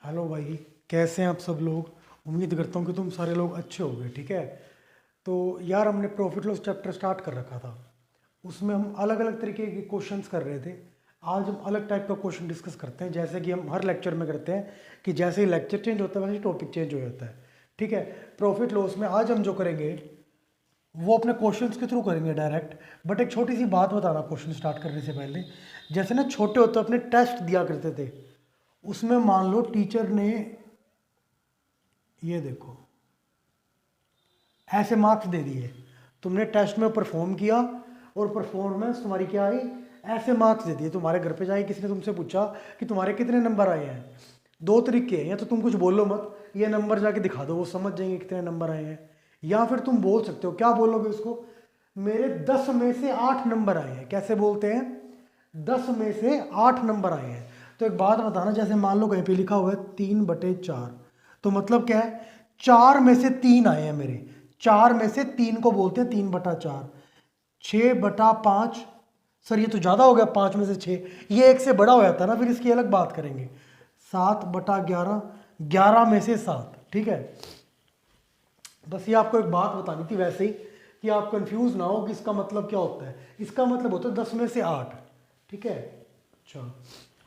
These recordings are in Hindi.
हेलो भाई। कैसे हैं आप सब लोग। उम्मीद करता हूँ कि तुम सारे लोग अच्छे होगे। ठीक है। तो यार हमने प्रॉफिट लॉस चैप्टर स्टार्ट कर रखा था। उसमें हम अलग अलग तरीके के क्वेश्चंस कर रहे थे। आज हम अलग टाइप का क्वेश्चन डिस्कस करते हैं, जैसे कि हम हर लेक्चर में करते हैं कि जैसे ही लेक्चर चेंज होता है वैसे टॉपिक चेंज हो जाता है। ठीक है। प्रॉफिट लॉस में आज हम जो करेंगे वो अपने क्वेश्चंस के थ्रू करेंगे डायरेक्ट। बट एक छोटी सी बात बताना क्वेश्चन स्टार्ट करने से पहले। जैसे ना छोटे होते अपने टेस्ट दिया करते थे, उसमें मान लो टीचर ने ये देखो ऐसे मार्क्स दे दिए, तुमने टेस्ट में परफॉर्म किया और परफॉर्मेंस तुम्हारी क्या आई, ऐसे मार्क्स दे दिए। तुम्हारे घर पे जाके किसी ने तुमसे पूछा कि तुम्हारे कितने नंबर आए हैं, दो तरीके हैं, या तो तुम कुछ बोलो मत, ये नंबर जाके दिखा दो, वो समझ जाएंगे कितने नंबर आए हैं। या फिर तुम बोल सकते हो, क्या बोलोगे उसको, मेरे 10 में से 8 नंबर आए हैं। कैसे बोलते हैं, 10 में से 8 नंबर आए हैं। तो एक बात बताना, जैसे मान लो कहीं पे लिखा हुआ है 3/4, तो मतलब क्या है, 4 में से 3 आए हैं मेरे। 4 में से 3 को बोलते हैं 3/4। 6/5, सर ये तो ज़्यादा हो गया, 5 में से 6, ये एक से बड़ा हो जाता है ना, फिर इसकी अलग बात करेंगे। 7/11, 11 में से 7। ठीक है। बस ये आपको एक बात बतानी थी वैसे ही, कि आप कंफ्यूज ना हो कि इसका मतलब क्या होता है। इसका मतलब होता है 10 में से 8। ठीक है। अच्छा,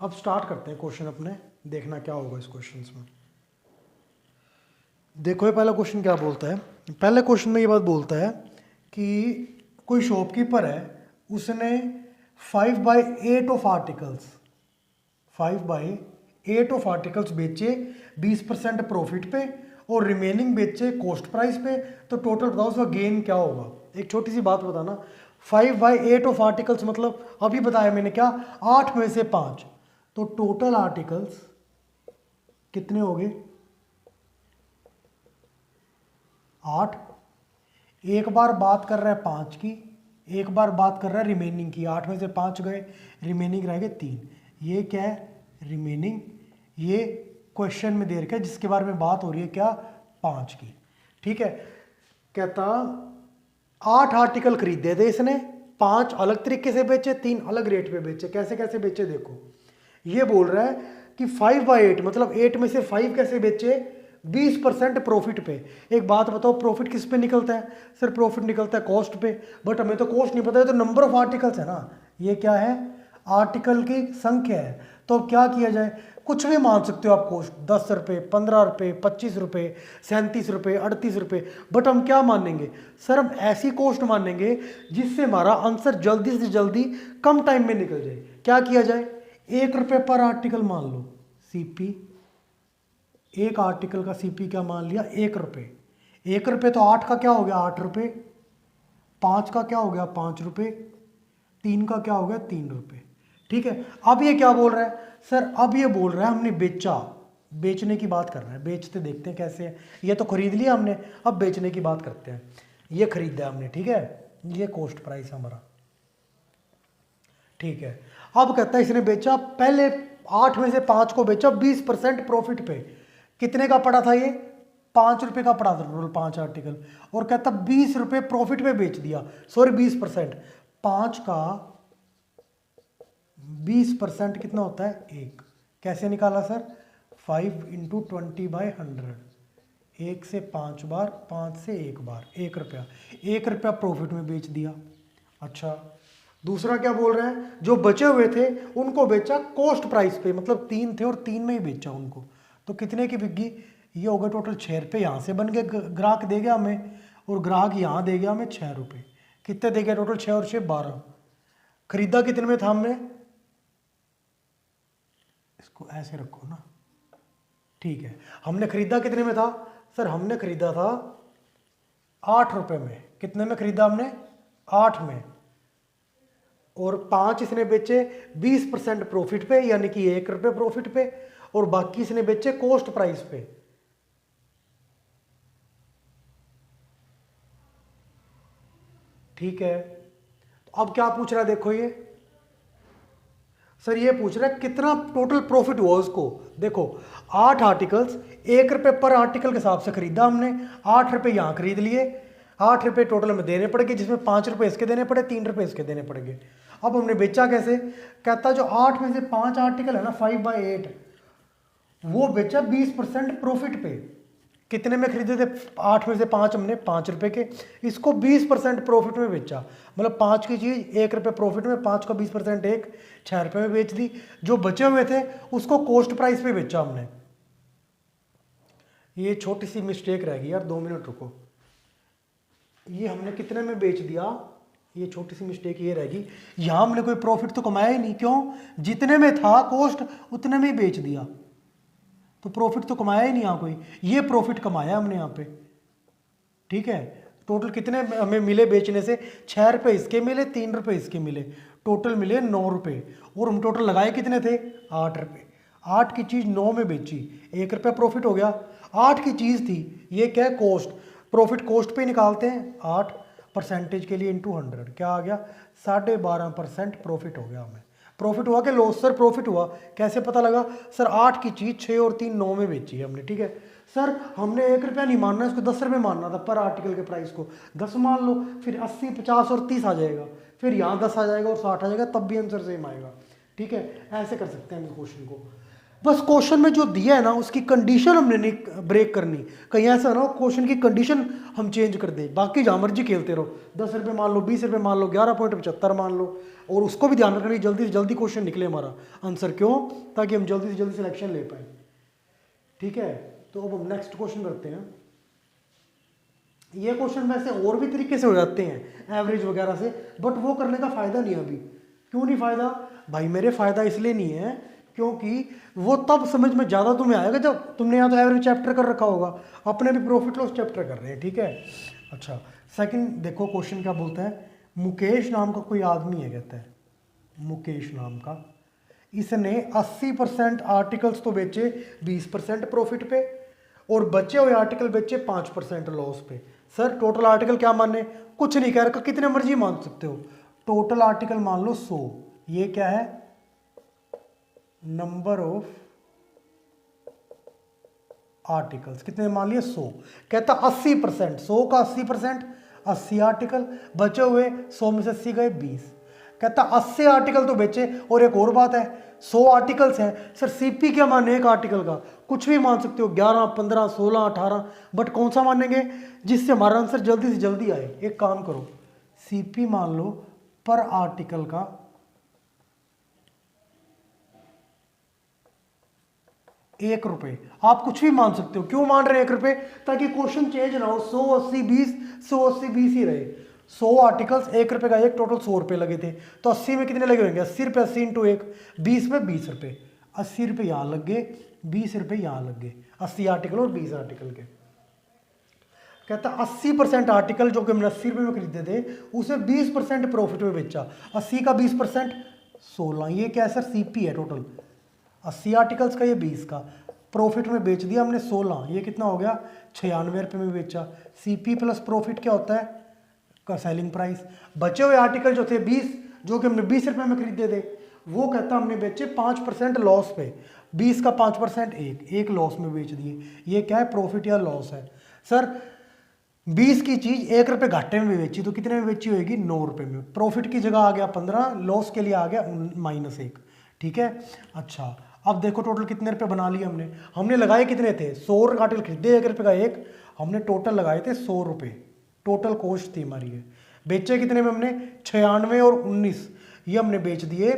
अब स्टार्ट करते हैं क्वेश्चन अपने, देखना क्या होगा इस क्वेश्चन में। देखो ये पहला क्वेश्चन क्या बोलता है। पहले क्वेश्चन में ये बात बोलता है कि कोई शॉपकीपर है, उसने 5/8 ऑफ आर्टिकल्स बेचे 20% प्रॉफिट पे, और रिमेनिंग बेचे कॉस्ट प्राइस पे। तो टोटल बताओ उसका गेन क्या होगा। एक छोटी सी बात बताना, 5/8 ऑफ आर्टिकल्स मतलब अभी बताया मैंने क्या, 8 में से 5। तो टोटल आर्टिकल्स कितने हो गए, 8। एक बार बात कर रहा है 5 की, एक बार बात कर रहा है रिमेनिंग की। 8 में से 5 गए, रिमेनिंग रह गए 3। ये क्या है, रिमेनिंग। ये क्वेश्चन में दे रखा है जिसके बारे में बात हो रही है क्या, 5 की। ठीक है। कहता 8 आर्टिकल खरीदे थे इसने, 5 अलग तरीके से बेचे, 3 अलग रेट पे बेचे। कैसे कैसे बेचे देखो, ये बोल रहा है कि 5/8 मतलब 8 में से 5 कैसे बेचे, 20% प्रॉफिट पे। एक बात बताओ, प्रॉफिट किस पे निकलता है, सर प्रॉफिट निकलता है कॉस्ट पे। बट हमें तो कॉस्ट नहीं पता है, तो नंबर ऑफ आर्टिकल्स है ना, ये क्या है, आर्टिकल की संख्या है। तो अब क्या किया जाए, कुछ भी मान सकते हो आप कॉस्ट, 10 रुपये, 15 रुपये, 25 रुपये, 37 रुपये, 38 रुपये। बट हम क्या मानेंगे, सर हम ऐसी कॉस्ट मानेंगे जिससे हमारा आंसर जल्दी से जल्दी कम टाइम में निकल जाए। क्या किया जाए, 1 रुपये पर आर्टिकल मान लो, सीपी। एक आर्टिकल का सीपी क्या मान लिया, 1 रुपये। 1 रुपये तो 8 का क्या हो गया, 8 रुपये। 5 का क्या हो गया, 5 रुपये। 3 का क्या हो गया, 3 रुपये। ठीक है। अब ये क्या बोल रहा है, सर अब ये बोल रहा है हमने बेचा, बेचने की बात कर रहा है। बेचते देखते हैं कैसे है। ये तो खरीद लिया हमने, अब बेचने की बात करते हैं। ये खरीदा हमने, ठीक है, ये कॉस्ट प्राइस हमारा। ठीक है। अब कहता है इसने बेचा, पहले 8 में से 5 को बेचा 20% प्रॉफिट पे। कितने का पड़ा था ये, 5 रुपये का पड़ा था टोटल 5 आर्टिकल। और कहता 20 रुपये प्रॉफिट पे बेच दिया, सॉरी 20%। 5 का 20% कितना होता है, 1। कैसे निकाला सर, 5 × 20/100। 1 से 5 बार, 5 से 1 बार, 1 रुपया। 1 रुपया प्रॉफिट में बेच दिया। अच्छा, दूसरा क्या बोल रहा है, जो बचे हुए थे उनको बेचा कॉस्ट प्राइस पे, मतलब 3 थे और 3 में ही बेचा उनको। तो कितने की बिकी, ये हो गया टोटल 6 रुपये। यहाँ से बन गए, ग्राहक दे गया हमें, और ग्राहक यहाँ दे गया हमें 6 रुपये। कितने दे गया टोटल, 6 और 6 12। खरीदा कितने में था हमने, इसको ऐसे रखो ना, ठीक है। हमने खरीदा कितने में था, सर हमने खरीदा था 8 रुपये में। कितने में खरीदा हमने, 8 में। और 5 इसने बेचे 20% प्रॉफिट पे, यानी कि 1 रुपये प्रॉफिट पे, और बाकी इसने बेचे कॉस्ट प्राइस पे। ठीक है। तो अब क्या पूछ रहा है देखो, ये सर ये पूछ रहा है कितना टोटल प्रॉफिट हुआ उसको। देखो 8 आर्टिकल्स, 1 रुपये पर आर्टिकल के हिसाब से खरीदा हमने। 8 रुपये यहाँ खरीद लिए, 8 रुपये टोटल में देने पड़ेंगे, जिसमें 5 रुपये इसके देने पड़े, 3 रुपये इसके देने पड़ेंगे। अब हमने बेचा कैसे, कहता जो 8 में से 5 आर्टिकल है ना, 5/8, वो बेचा 20% प्रॉफिट पे। कितने में खरीदे थे? 8 में से 5 हमने 5 रुपए के, इसको 20% प्रॉफिट में बेचा। मतलब 5 की चीज़ 1 रुपये प्रॉफिट में, 5 का 20% 6 रुपये में बेच दी। जो बचे हुए थे उसको कॉस्ट प्राइस पे बेचा हमने। ये छोटी सी मिस्टेक रह गई यार, 2 मिनट रुको। ये हमने कितने में बेच दिया? ये छोटी सी मिस्टेक ये रहेगी, यहाँ हमने कोई प्रॉफिट तो कमाया ही नहीं। क्यों? जितने में था कॉस्ट उतने में ही बेच दिया, तो प्रॉफिट तो कमाया ही नहीं यहाँ कोई। ये प्रॉफिट कमाया हमने यहाँ पे, ठीक है। टोटल कितने हमें मिले बेचने से? 6 रुपये इसके मिले, 3 रुपये इसके मिले, टोटल मिले 9 रुपये। और हम टोटल लगाए कितने थे? 8 रुपये। 8 की चीज़ 9 में बेची, 1 रुपया प्रॉफिट हो गया। 8 की चीज़ थी, ये क्या है? कॉस्ट। प्रॉफिट कॉस्ट पे निकालते हैं, 8% के लिए इंटू 100 क्या आ गया? 12.5% प्रॉफिट हो गया हमें। प्रॉफिट हुआ कि लॉस? सर प्रॉफिट हुआ। कैसे पता लगा? सर 8 की चीज़ 6 और 3 9 में बेची है हमने, ठीक है। सर हमने 1 रुपया नहीं मानना, इसको 10 रुपये मानना था पर आर्टिकल के प्राइस को, 10 मान लो, फिर 80 50 और 30 आ जाएगा, फिर यहाँ 10 आ जाएगा और 60 आ जाएगा, तब भी आंसर सेम आएगा, ठीक है। ऐसे कर सकते हैं हम क्वेश्चन को। बस क्वेश्चन में जो दिया है ना उसकी कंडीशन हमने नहीं ब्रेक करनी। कहीं ऐसा ना क्वेश्चन की कंडीशन हम चेंज कर दें, बाकी जहाँ मर्जी खेलते रहो। 10 रुपये मान लो, 20 रुपये मान लो, 11.75 मान लो, और उसको भी ध्यान रखना कि जल्दी से जल्दी क्वेश्चन निकले हमारा आंसर। क्यों? ताकि हम जल्दी से जल्दी सिलेक्शन ले पाए, ठीक है। तो अब हम नेक्स्ट क्वेश्चन करते हैं। ये क्वेश्चन वैसे और भी तरीके से हो जाते हैं एवरेज वगैरह से, बट वो करने का फायदा नहीं है अभी। क्यों नहीं फायदा? भाई मेरे फायदा इसलिए नहीं है क्योंकि वो तब समझ में ज़्यादा तुम्हें आएगा जब तुमने या तो एवरेज चैप्टर कर रखा होगा, अपने भी प्रॉफिट लॉस चैप्टर कर रहे हैं, ठीक है। अच्छा सेकंड देखो क्वेश्चन क्या बोलता है। मुकेश नाम का कोई आदमी है, कहता है मुकेश नाम का, इसने 80% आर्टिकल्स तो बेचे 20% प्रॉफिट पे, और बचे हुए आर्टिकल बेचे 5% लॉस पे। सर टोटल आर्टिकल क्या माने? कुछ नहीं कह रखा, कितने मर्जी मान सकते हो। टोटल आर्टिकल मान लो 100। ये क्या है? Number of articles. कितने मान लिए? 100। कहता 80%, 100 का 80%, 80 आर्टिकल, बचे हुए 100 में से 80 गए 20। कहता 80 आर्टिकल तो बेचे। और एक और बात है, 100 आर्टिकल्स हैं। सर सीपी क्या माने एक आर्टिकल का? कुछ भी मान सकते हो, 11 15 16 18, बट कौन सा मानेंगे जिससे हमारा आंसर जल्दी से जल्दी आए? एक काम करो, सीपी मान लो पर आर्टिकल का 1 रुपये। आप कुछ भी मान सकते हो। क्यों मान रहे हैं 1 रुपये? ताकि क्वेश्चन चेंज ना हो, 100 80 20, 100 80 20 ही रहे। 100 आर्टिकल्स 1 रुपये का, एक टोटल 100 रुपये लगे थे, तो 80 में कितने लगे होंगे? 80 रुपये, 80 इंटू 1, 20 में 20 रुपये। 80 रुपये यहाँ लग गए, 20 रुपये यहाँ लग गए, 80 आर्टिकल और 20 आर्टिकल के। कहता 80% आर्टिकल जो कि हमने 80 रुपये में खरीदे थे उसे 20% प्रॉफिट में बेचा। 80 का 20% 16। ये क्या है सर? सीपी है टोटल 80 आर्टिकल्स का, ये 20 का, प्रॉफिट में बेच दिया हमने 16। ये कितना हो गया? 96 रुपये में बेचा। सीपी प्लस प्रॉफिट क्या होता है? का सेलिंग प्राइस। बचे हुए आर्टिकल जो थे 20, जो कि हमने 20 रुपये में खरीदे थे, वो कहता हमने बेचे 5% लॉस पे। 20 का 5% एक लॉस में बेच दिए। ये क्या है? प्रॉफिट या लॉस है। सर 20 की चीज़ 1 रुपये घाटे में बेची तो कितने में बेची होगी? 9 रुपये में। प्रॉफिट की जगह आ गया 15, लॉस के लिए आ गया -1, ठीक है। अच्छा अब देखो टोटल कितने रुपए बना लिए हमने। हमने लगाए कितने थे? 100 आर्टिकल खरीदे, 1 रुपये का एक, हमने टोटल लगाए थे 100 रुपये, टोटल कॉस्ट थी हमारी ये। बेचे कितने में हमने? 96 और 19, ये हमने बेच दिए,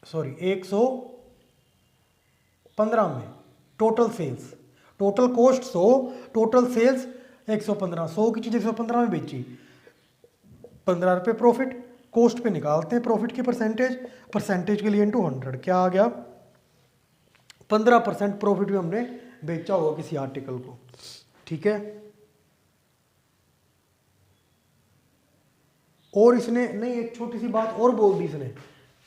सॉरी 115 में। Total sales, total cost 100, total sales 115। 100 की चीज़ 115 में बेची, 15 रुपये प्रॉफिट। कॉस्ट पे निकालते हैं प्रॉफिट की परसेंटेज, परसेंटेज के लिए इंटू 100 क्या आ गया? 15% प्रॉफिट में हमने बेचा होगा किसी आर्टिकल को, ठीक है। और इसने नहीं, एक छोटी सी बात और बोल दी इसने,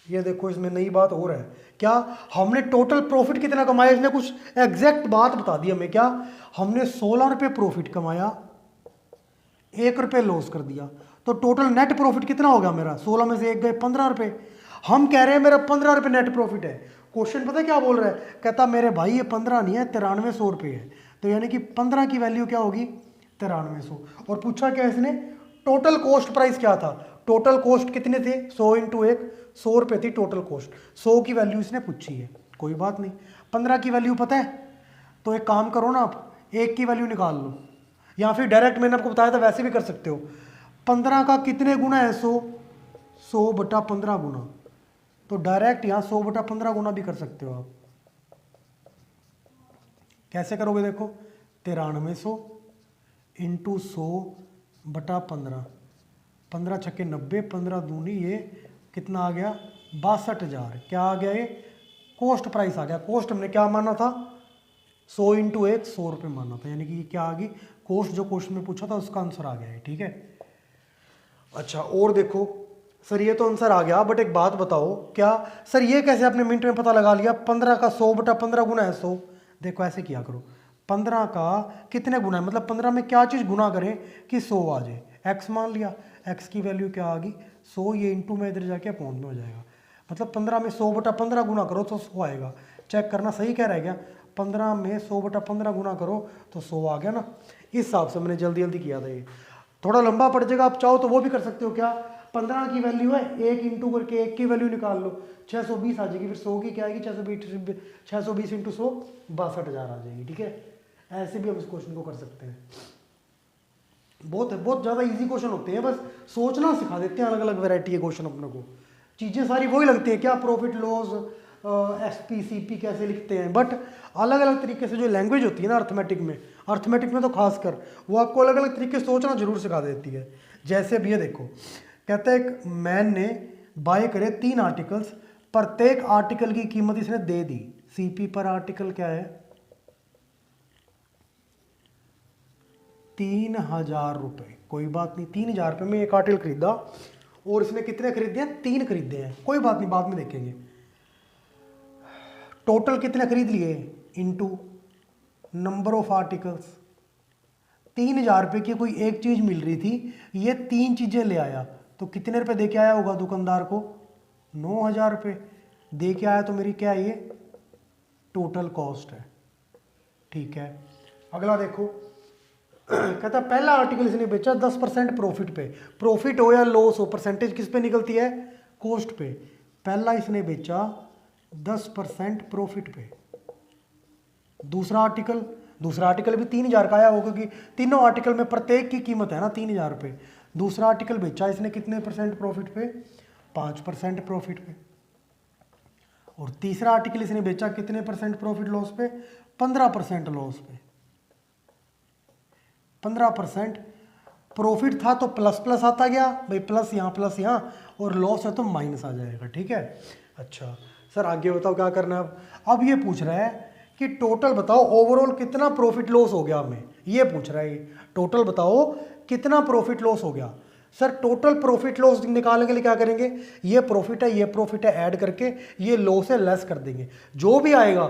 ये देखो इसमें नई बात और है। क्या? हमने टोटल प्रॉफिट कितना कमाया, इसने कुछ एग्जैक्ट बात बता दी हमें। क्या? हमने 16 रुपये प्रॉफिट कमाया, 1 रुपये लॉस कर दिया, तो टोटल नेट प्रॉफिट कितना होगा मेरा? 16 में से 1 गए 15 रुपये। हम कह रहे हैं मेरा 15 रुपये नेट प्रॉफिट है। क्वेश्चन पता है क्या बोल रहा है? कहता मेरे भाई ये 15 नहीं है, 9300 रुपये है। तो यानी कि 15 की वैल्यू क्या होगी? 9300। और पूछा क्या इसने? टोटल कॉस्ट प्राइस क्या था? टोटल कॉस्ट कितने थे, 100 इंटू 1, 100 रुपये थी टोटल कॉस्ट। 100 की वैल्यू इसने पूछी है, कोई बात नहीं। 15 की वैल्यू पता है, तो एक काम करो ना, आप 1 की वैल्यू निकाल लो, या फिर डायरेक्ट मैंने आपको बताया था वैसे भी कर सकते हो। 15 का कितने गुना है 100, 100 बटा 15 गुना, तो डायरेक्ट यहाँ 100 बटा 15 गुना भी कर सकते हो आप। कैसे करोगे देखो, 9300 इंटू 100 बटा 15, 15 छक्के 90, 15 दूनी ये कितना आ गया, 62,000। क्या आ गया, ये कॉस्ट प्राइस आ गया। कॉस्ट हमने क्या माना था, 100 इंटू 1, 100 रुपये माना था, यानी कि क्या आ गई कॉस्ट, जो क्वेश्चन में पूछा था उसका आंसर आ गया है। ठीक है, अच्छा और देखो सर ये तो आंसर आ गया, बट एक बात बताओ, क्या सर ये कैसे आपने मिनट में पता लगा लिया, 15 का 100 बटा 15 गुना है 100। देखो ऐसे किया करो, 15 का कितने गुना है, मतलब 15 में क्या चीज़ गुना करें कि 100 आ जाए। एक्स मान लिया, एक्स की वैल्यू क्या आ गई 100, ये इंटू में इधर जाके अपॉन में हो जाएगा, मतलब 15 में 100 बटा 15 गुना करो तो 100 आएगा। चेक करना सही कह रहा है क्या, 15 में 100 बटा 15 गुना करो तो 100 आ गया ना। इस हिसाब से मैंने जल्दी जल्दी किया था, ये थोड़ा लंबा पड़ जाएगा, आप चाहो तो वो भी कर सकते हो। क्या 15 की वैल्यू है, 1 इंटू करके 1 की वैल्यू निकाल लो, 620 आ जाएगी, फिर 100 की क्या आएगी 620 इंटू 100, 62,000 आ जाएगी। ठीक है, ऐसे भी हम इस क्वेश्चन को कर सकते हैं। बहुत ज़्यादा इजी क्वेश्चन होते हैं, बस सोचना सिखा देते हैं, अलग अलग वैरायटी के क्वेश्चन अपने को, चीज़ें सारी वही लगती हैं, क्या प्रॉफिट लॉस, एसपी सीपी कैसे लिखते हैं, बट अलग अलग तरीके से जो लैंग्वेज होती है ना अर्थमेटिक में तो खासकर, वो आपको अलग अलग तरीके से सोचना जरूर सिखा देती है। जैसे भी ये देखो, कहते हैं एक मैन ने बाय करे 3 आर्टिकल्स, प्रत्येक आर्टिकल की कीमत इसने दे दी, सीपी पर आर्टिकल क्या है 3,000 रुपये, कोई बात नहीं, 3,000 रुपये में एक आर्टिकल खरीदा, और इसने कितने खरीदे हैं, 3 खरीदे हैं, कोई बात नहीं बाद में देखेंगे। टोटल कितने खरीद लिए इनटू नंबर ऑफ आर्टिकल्स, 3,000 रुपये की कोई एक चीज़ मिल रही थी, ये 3 चीज़ें ले आया, तो कितने रुपए दे के आया होगा दुकानदार को, 9,000 रुपये दे के आया, तो मेरी क्या है ये टोटल कॉस्ट है। ठीक है, अगला देखो, कहता पहला आर्टिकल इसने बेचा 10% प्रॉफिट पे, प्रॉफिट हो या लॉस हो परसेंटेज किस पे निकलती है, कॉस्ट पे। पहला इसने बेचा 10% प्रॉफिट पे। दूसरा आर्टिकल भी 3,000 का आया होगा, क्योंकि तीनों आर्टिकल में प्रत्येक की कीमत है ना 3,000 रुपये। दूसरा आर्टिकल बेचा इसने कितने परसेंट प्रॉफिट पे, 5% प्रॉफिट पे। और तीसरा आर्टिकल इसने बेचा कितने परसेंट प्रॉफिट लॉस पे, 15% लॉस पे। 15% प्रॉफिट था तो प्लस प्लस आता गया भाई, प्लस यहाँ, और लॉस है तो माइनस आ जाएगा। ठीक है, अच्छा सर आगे बताओ क्या करना है। अब ये पूछ रहा है कि टोटल बताओ ओवरऑल कितना प्रॉफिट लॉस हो गया, हमें ये पूछ रहा है, टोटल बताओ कितना प्रॉफिट लॉस हो गया। सर टोटल प्रॉफिट लॉस निकालने के लिए क्या करेंगे, ये प्रॉफिट है ऐड करके ये लॉस है लेस कर देंगे, जो भी आएगा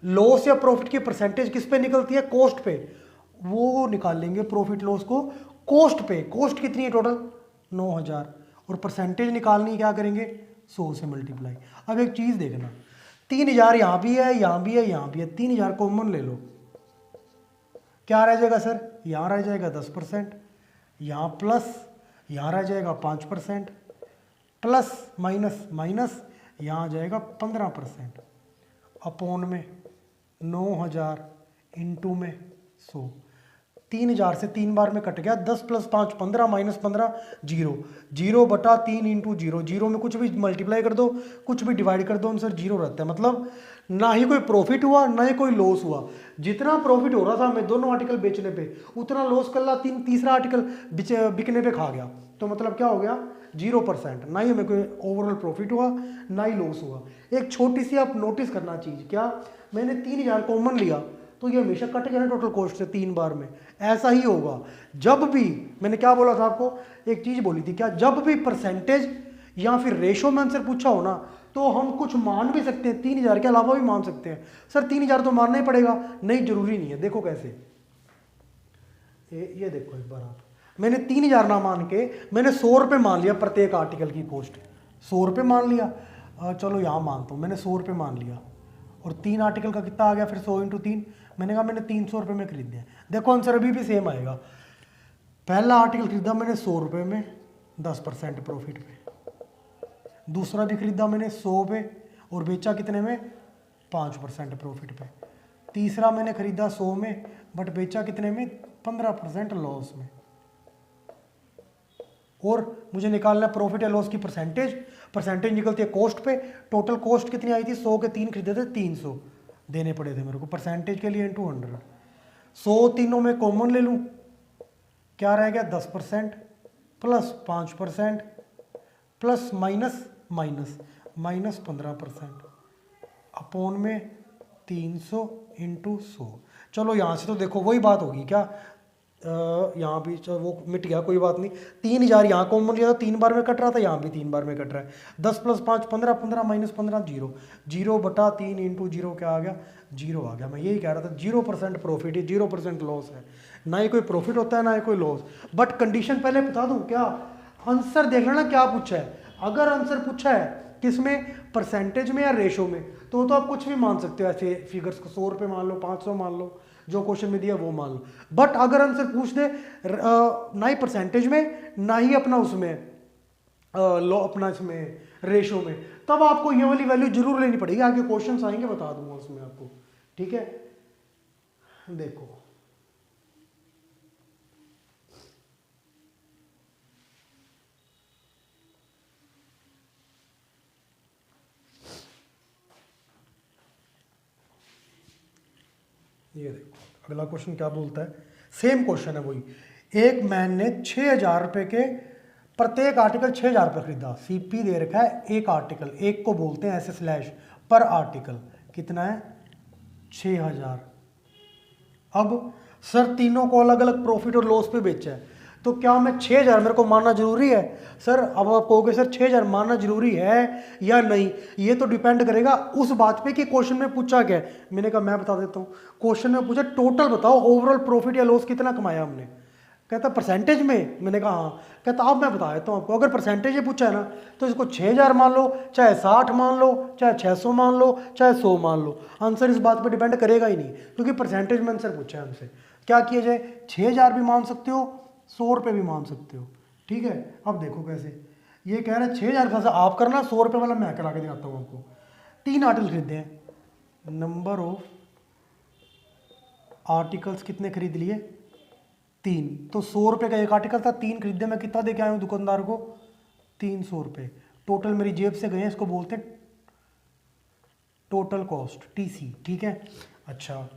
लॉस या प्रॉफिट की परसेंटेज किस पे निकलती है, कॉस्ट पे, वो निकाल लेंगे प्रॉफिट लॉस को कॉस्ट पे। कॉस्ट कितनी है टोटल 9,000, और परसेंटेज निकालनी क्या करेंगे 100 से मल्टीप्लाई। अब एक चीज़ देखना, 3,000 यहाँ भी है, यहाँ भी है, यहाँ भी है, 3,000 कॉमन ले लो, क्या रह जाएगा सर, यहाँ रह जाएगा 10%, यहाँ प्लस, यहाँ रह जाएगा 5%, प्लस माइनस माइनस, यहाँ आ जाएगा 15%, अपॉन में 9,000 इंटू में 100, 3,000 से 3 बार में कट गया, 10 प्लस 5 15 माइनस 15 0, 0 बटा 3 इंटू 0, 0 में कुछ भी मल्टीप्लाई कर दो, कुछ भी डिवाइड कर दो, आंसर 0 रहता है। मतलब ना ही कोई प्रॉफिट हुआ ना ही कोई लॉस हुआ, जितना प्रॉफिट हो रहा था हमें दोनों आर्टिकल बेचने पे, उतना लॉस कल तीसरा आर्टिकल बिकने पे खा गया, तो मतलब क्या हो गया 0%, ना ही हमें कोई ओवरऑल प्रॉफिट हुआ ना ही लॉस हुआ। एक छोटी सी आप नोटिस करना चीज़, क्या मैंने 3,000 कॉमन लिया तो ये हमेशा कट गया ना टोटल कॉस्ट से 3 बार में, ऐसा ही होगा जब भी, मैंने क्या बोला था आपको, एक चीज़ बोली थी क्या, जब भी परसेंटेज या फिर रेशो में आंसर पूछा हो ना, तो हम कुछ मान भी सकते हैं, 3,000 के अलावा भी मान सकते हैं। सर 3,000 तो मानना ही पड़ेगा, नहीं जरूरी नहीं है। देखो कैसे, ये देखो एक बार आप, मैंने 3,000 ना मान के मैंने 100 रुपये मान लिया प्रत्येक आर्टिकल की कॉस्ट, 100 रुपये मान लिया, चलो यहाँ मानता हूँ, मैंने 100 रुपये मान लिया, और 3 आर्टिकल का कितना आ गया फिर 100 इंटू 3, मैंने कहा मैंने 300 रुपये में खरीदे हैं। देखो आंसर अभी भी सेम आएगा, पहला आर्टिकल खरीदा मैंने 100 रुपये में, 10% प्रॉफिट पे। दूसरा भी खरीदा मैंने 100 पे और बेचा कितने में, 5% प्रॉफिट पे। तीसरा मैंने खरीदा 100 में बट बेचा कितने में, 15% लॉस में। और मुझे निकालना है प्रॉफिट या लॉस की परसेंटेज। परसेंटेज निकलती है कॉस्ट पे। टोटल कॉस्ट कितनी आई थी, 100 के 3 खरीदे थे, 300 देने पड़े थे मेरे को परसेंटेज के लिए इंटू 100। 100 तीनों में कॉमन ले लूँ, क्या रह गया, 10% plus 5% plus minus minus minus 15% upon में 300 इंटू 100। चलो यहाँ से तो देखो वही बात होगी क्या, यहाँ भी चलो वो मिट गया, कोई बात नहीं। 3000 यहाँ कॉमन लिया था, 3 बार में कट रहा था, यहाँ भी 3 बार में कट रहा है। 10 प्लस 5 15, 15 माइनस 15 0, 0/3 इंटू 0 क्या आ गया, 0 आ गया। मैं यही कह रहा था 0% प्रॉफिट है, 0% लॉस है। ना ही कोई प्रॉफिट होता है ना ही कोई लॉस। बट कंडीशन पहले बता दूँ क्या, आंसर देख लेना क्या पूछा है। अगर आंसर पूछा है किसमें, परसेंटेज में या रेशो में, तो आप कुछ भी मान सकते हो ऐसे फिगर्स को। 100 रुपये मान लो, 500 मान लो, जो क्वेश्चन में दिया वो मान लो। बट अगर आंसर पूछ दे ना ही परसेंटेज में ना ही अपना उसमें लो अपना इसमें रेशो में, तब आपको ये वाली वैल्यू जरूर लेनी पड़ेगी। आगे क्वेश्चन आएंगे बता दूंगा उसमें आपको, ठीक है। देखो ये देखो अगला क्वेश्चन क्या बोलता है, सेम क्वेश्चन है वही। एक मैन ने 6000 रुपये के प्रत्येक आर्टिकल 6000 रुपये खरीदा। सीपी दे रखा है एक आर्टिकल, एक को बोलते हैं ऐसे स्लैश पर आर्टिकल, कितना है 6000। अब सर तीनों को अलग अलग प्रॉफिट और लॉस पे बेचा है, तो क्या मैं 6000 मेरे को मानना जरूरी है। सर अब आप कहोगे सर 6000 मानना जरूरी है या नहीं, ये तो डिपेंड करेगा उस बात पे कि क्वेश्चन में पूछा क्या है। मैंने कहा मैं बता देता हूँ, क्वेश्चन में पूछा टोटल बताओ ओवरऑल प्रॉफिट या लॉस कितना कमाया हमने। कहता परसेंटेज में, मैंने कहा हाँ। कहता अब मैं बता देता हूँ आपको, अगर परसेंटेज ही पूछा है ना तो इसको 6000 मान लो, चाहे 60 मान लो, चाहे 600 मान लो, चाहे 100 मान लो, आंसर इस बात पर डिपेंड करेगा ही नहीं, क्योंकि परसेंटेज में आंसर पूछा है हमसे। क्या किया जाए, 6000 भी मान सकते हो, 100 रुपये भी मान सकते हो, ठीक है। अब देखो कैसे, ये कह रहा है 6000 का आप करना, 100 रुपये वाला मैं करा के दिखाता हूँ आपको। 3 आर्टिकल खरीदे हैं, नंबर ऑफ आर्टिकल्स कितने खरीद लिए, 3। तो 100 रुपये का एक आर्टिकल था, 3 खरीदे, मैं कितना दे के आया हूँ दुकानदार को, 300 रुपये। टोटल मेरी जेब से गए हैं, इसको बोलते हैं टोटल कॉस्ट, टीसी, ठीक है। अच्छा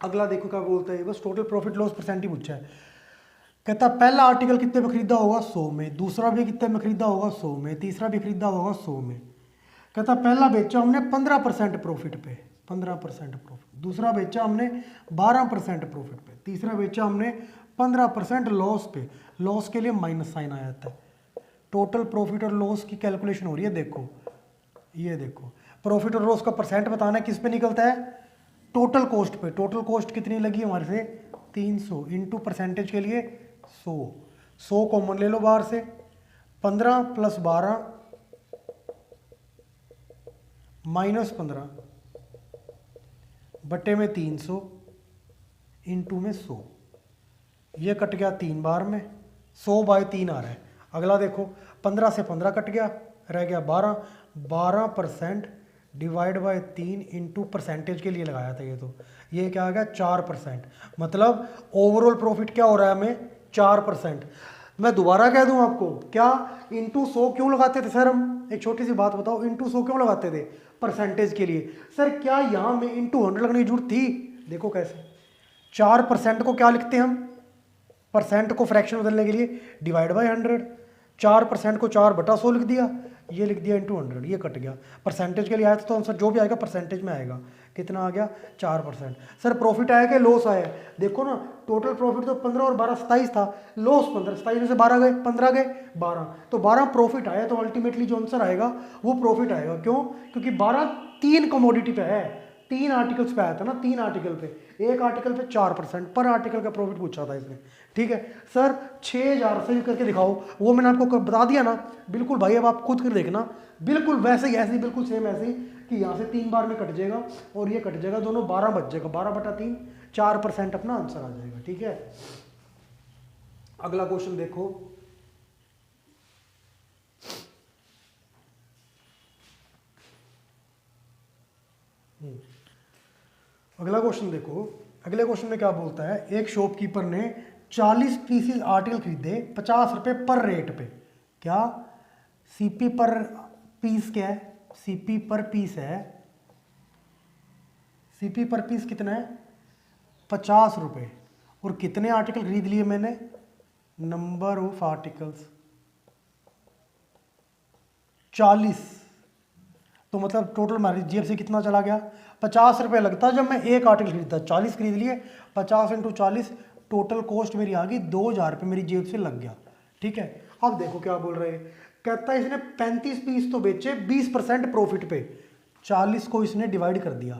अगला देखो क्या बोलता है, बस टोटल प्रॉफिट लॉस परसेंट ही पूछा है। कहता पहला आर्टिकल कितने में खरीदा होगा, 100 में, दूसरा भी कितने में खरीदा होगा, 100 में, तीसरा भी खरीदा होगा 100 में। कहता पहला बेचा हमने 15% प्रॉफिट पे, 15% प्रॉफिट। दूसरा बेचा हमने 12% प्रॉफिट पे। तीसरा बेचा हमने 15% लॉस पे। लॉस के लिए माइनस साइन आ जाता है। टोटल प्रॉफिट और लॉस की कैलकुलेशन हो रही है, देखो ये देखो, प्रॉफिट और लॉस का परसेंट बताना है, किस पे निकलता है, टोटल कॉस्ट पे। टोटल कॉस्ट कितनी लगी हमारे से, 300 इंटू परसेंटेज के लिए 100। 100 कॉमन ले लो बाहर से, 15 प्लस 12 माइनस 15 बट्टे में 300 इंटू में 100। ये कट गया 3 बार में, 100/3 आ रहा है। अगला देखो 15 से 15 कट गया, रह गया 12। 12% डिवाइड बाय 3 इंटू परसेंटेज के लिए लगाया था, ये क्या आ गया 4%। मतलब ओवरऑल प्रॉफिट क्या हो रहा है हमें, 4%। मैं दोबारा कह दूं आपको, क्या इंटू 100 क्यों लगाते थे सर हम, एक छोटी सी बात बताओ, इंटू 100 क्यों लगाते थे, परसेंटेज के लिए। सर क्या यहाँ में इंटू 100 लगने की जरूरत थी, देखो कैसे, 4% को क्या लिखते हैं हम, परसेंट को फ्रैक्शन बदलने के लिए डिवाइड बाय 100। 4% को 4/100 लिख दिया, ये लिख दिया इंटू 100, ये कट गया। परसेंटेज के लिए आया तो आंसर जो भी आएगा परसेंटेज में आएगा, कितना आ गया 4%। सर प्रॉफिट आया कि लॉस आया, देखो ना टोटल प्रॉफिट तो 15 और 12 27 था, लॉस 15, 27 में से 12 गए, 15 गए 12, तो 12 प्रॉफिट आया। तो अल्टीमेटली जो आंसर आएगा वो प्रॉफिट आएगा। क्यों, क्योंकि 12 3 कमोडिटी पे है, 3 आर्टिकल्स पे आया था ना, 3 आर्टिकल पे, एक आर्टिकल पे 4% पर आर्टिकल का प्रॉफिट पूछा था इसने, ठीक है। सर 6000 से करके दिखाओ, वो मैंने आपको बता दिया ना, बिल्कुल भाई अब आप खुद कर देखना, बिल्कुल वैसे ही, ऐसे ही बिल्कुल सेम ऐसे ही कि यहाँ से 3 बार में कट जाएगा और ये कट जाएगा, दोनों 12 बच जाएगा, 12/3, 4% अपना आंसर आ जाएगा, ठीक है। अगला क्वेश्चन देखो, अगला क्वेश्चन देखो। अगले क्वेश्चन में क्या बोलता है, एक शॉपकीपर ने 40 पीसीज आर्टिकल खरीदे 50 रुपये पर रेट पे। क्या सीपी पर पीस क्या है, सीपी पर पीस है, सीपी पर पीस कितना है 50 रुपये। और कितने आर्टिकल खरीद लिए मैंने, नंबर ऑफ आर्टिकल्स 40। तो मतलब टोटल हमारी जेब से कितना चला गया, 50 रुपये लगता जब मैं एक आर्टिकल खरीदता, 40 खरीद लिए, 50 × 40, टोटल कॉस्ट मेरी आ गई 2000 रुपये मेरी जेब से लग गया। ठीक है, अब देखो क्या बोल रहे हैं, कहता है इसने 35 पीस तो बेचे 20% प्रॉफिट पे। 40 को इसने डिवाइड कर दिया,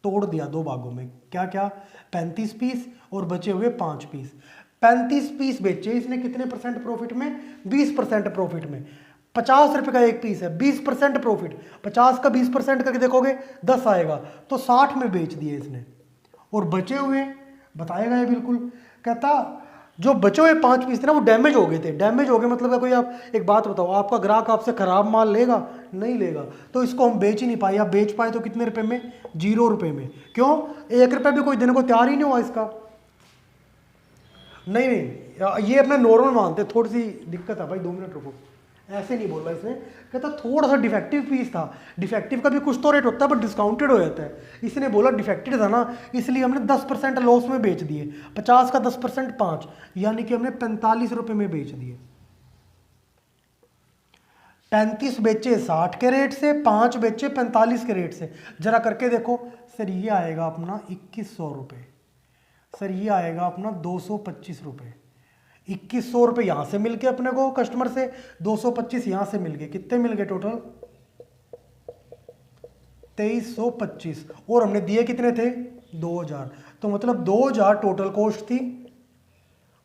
तोड़ दिया दो भागों में, क्या क्या 35 पीस और बचे हुए 5 पीस। 35 पीस बेचे इसने कितने परसेंट प्रॉफिट में, 20% प्रॉफिट में। 50 रुपये का एक पीस है, 20% प्रॉफिट, 50 का 20% करके देखोगे 10 आएगा, तो 60 में बेच दिए इसने। और बचे हुए बताएगा ये बिल्कुल, कहता जो बचे हुए 5 पीस थे ना वो डैमेज हो गए थे। डैमेज हो गए मतलब कोई, आप एक बात बताओ, आपका ग्राहक आपसे खराब माल लेगा, नहीं लेगा, तो इसको हम बेच ही नहीं पाए, या बेच पाए तो कितने रुपए में, 0 रुपये में। क्यों, 1 रुपये भी कोई देने को तैयार ही नहीं हुआ इसका। नहीं ये अपना नॉर्मल मानते, थोड़ी सी दिक्कत है भाई, 2 मिनट रुको, ऐसे नहीं बोला इसने, कहता थोड़ा सा डिफेक्टिव पीस था। डिफेक्टिव का भी कुछ तो रेट होता है, बट डिस्काउंटेड हो जाता है। इसने बोला डिफेक्टेड था ना, इसलिए हमने 10% लॉस में बेच दिए। 50 का 10% 5, यानी कि हमने 45 रुपये में बेच दिए। 35 बेचे 60 के रेट से, 5 बेचे 45 के रेट से। जरा करके देखो सर, ये आएगा अपना 2100 रुपये, सर ये आएगा अपना 225 रुपये। 2100 रुपये यहाँ से मिल के अपने को कस्टमर से, 225 यहाँ से मिल गए, कितने मिल गए टोटल 2325। और हमने दिए कितने थे 2000, तो मतलब 2000 टोटल कॉस्ट थी,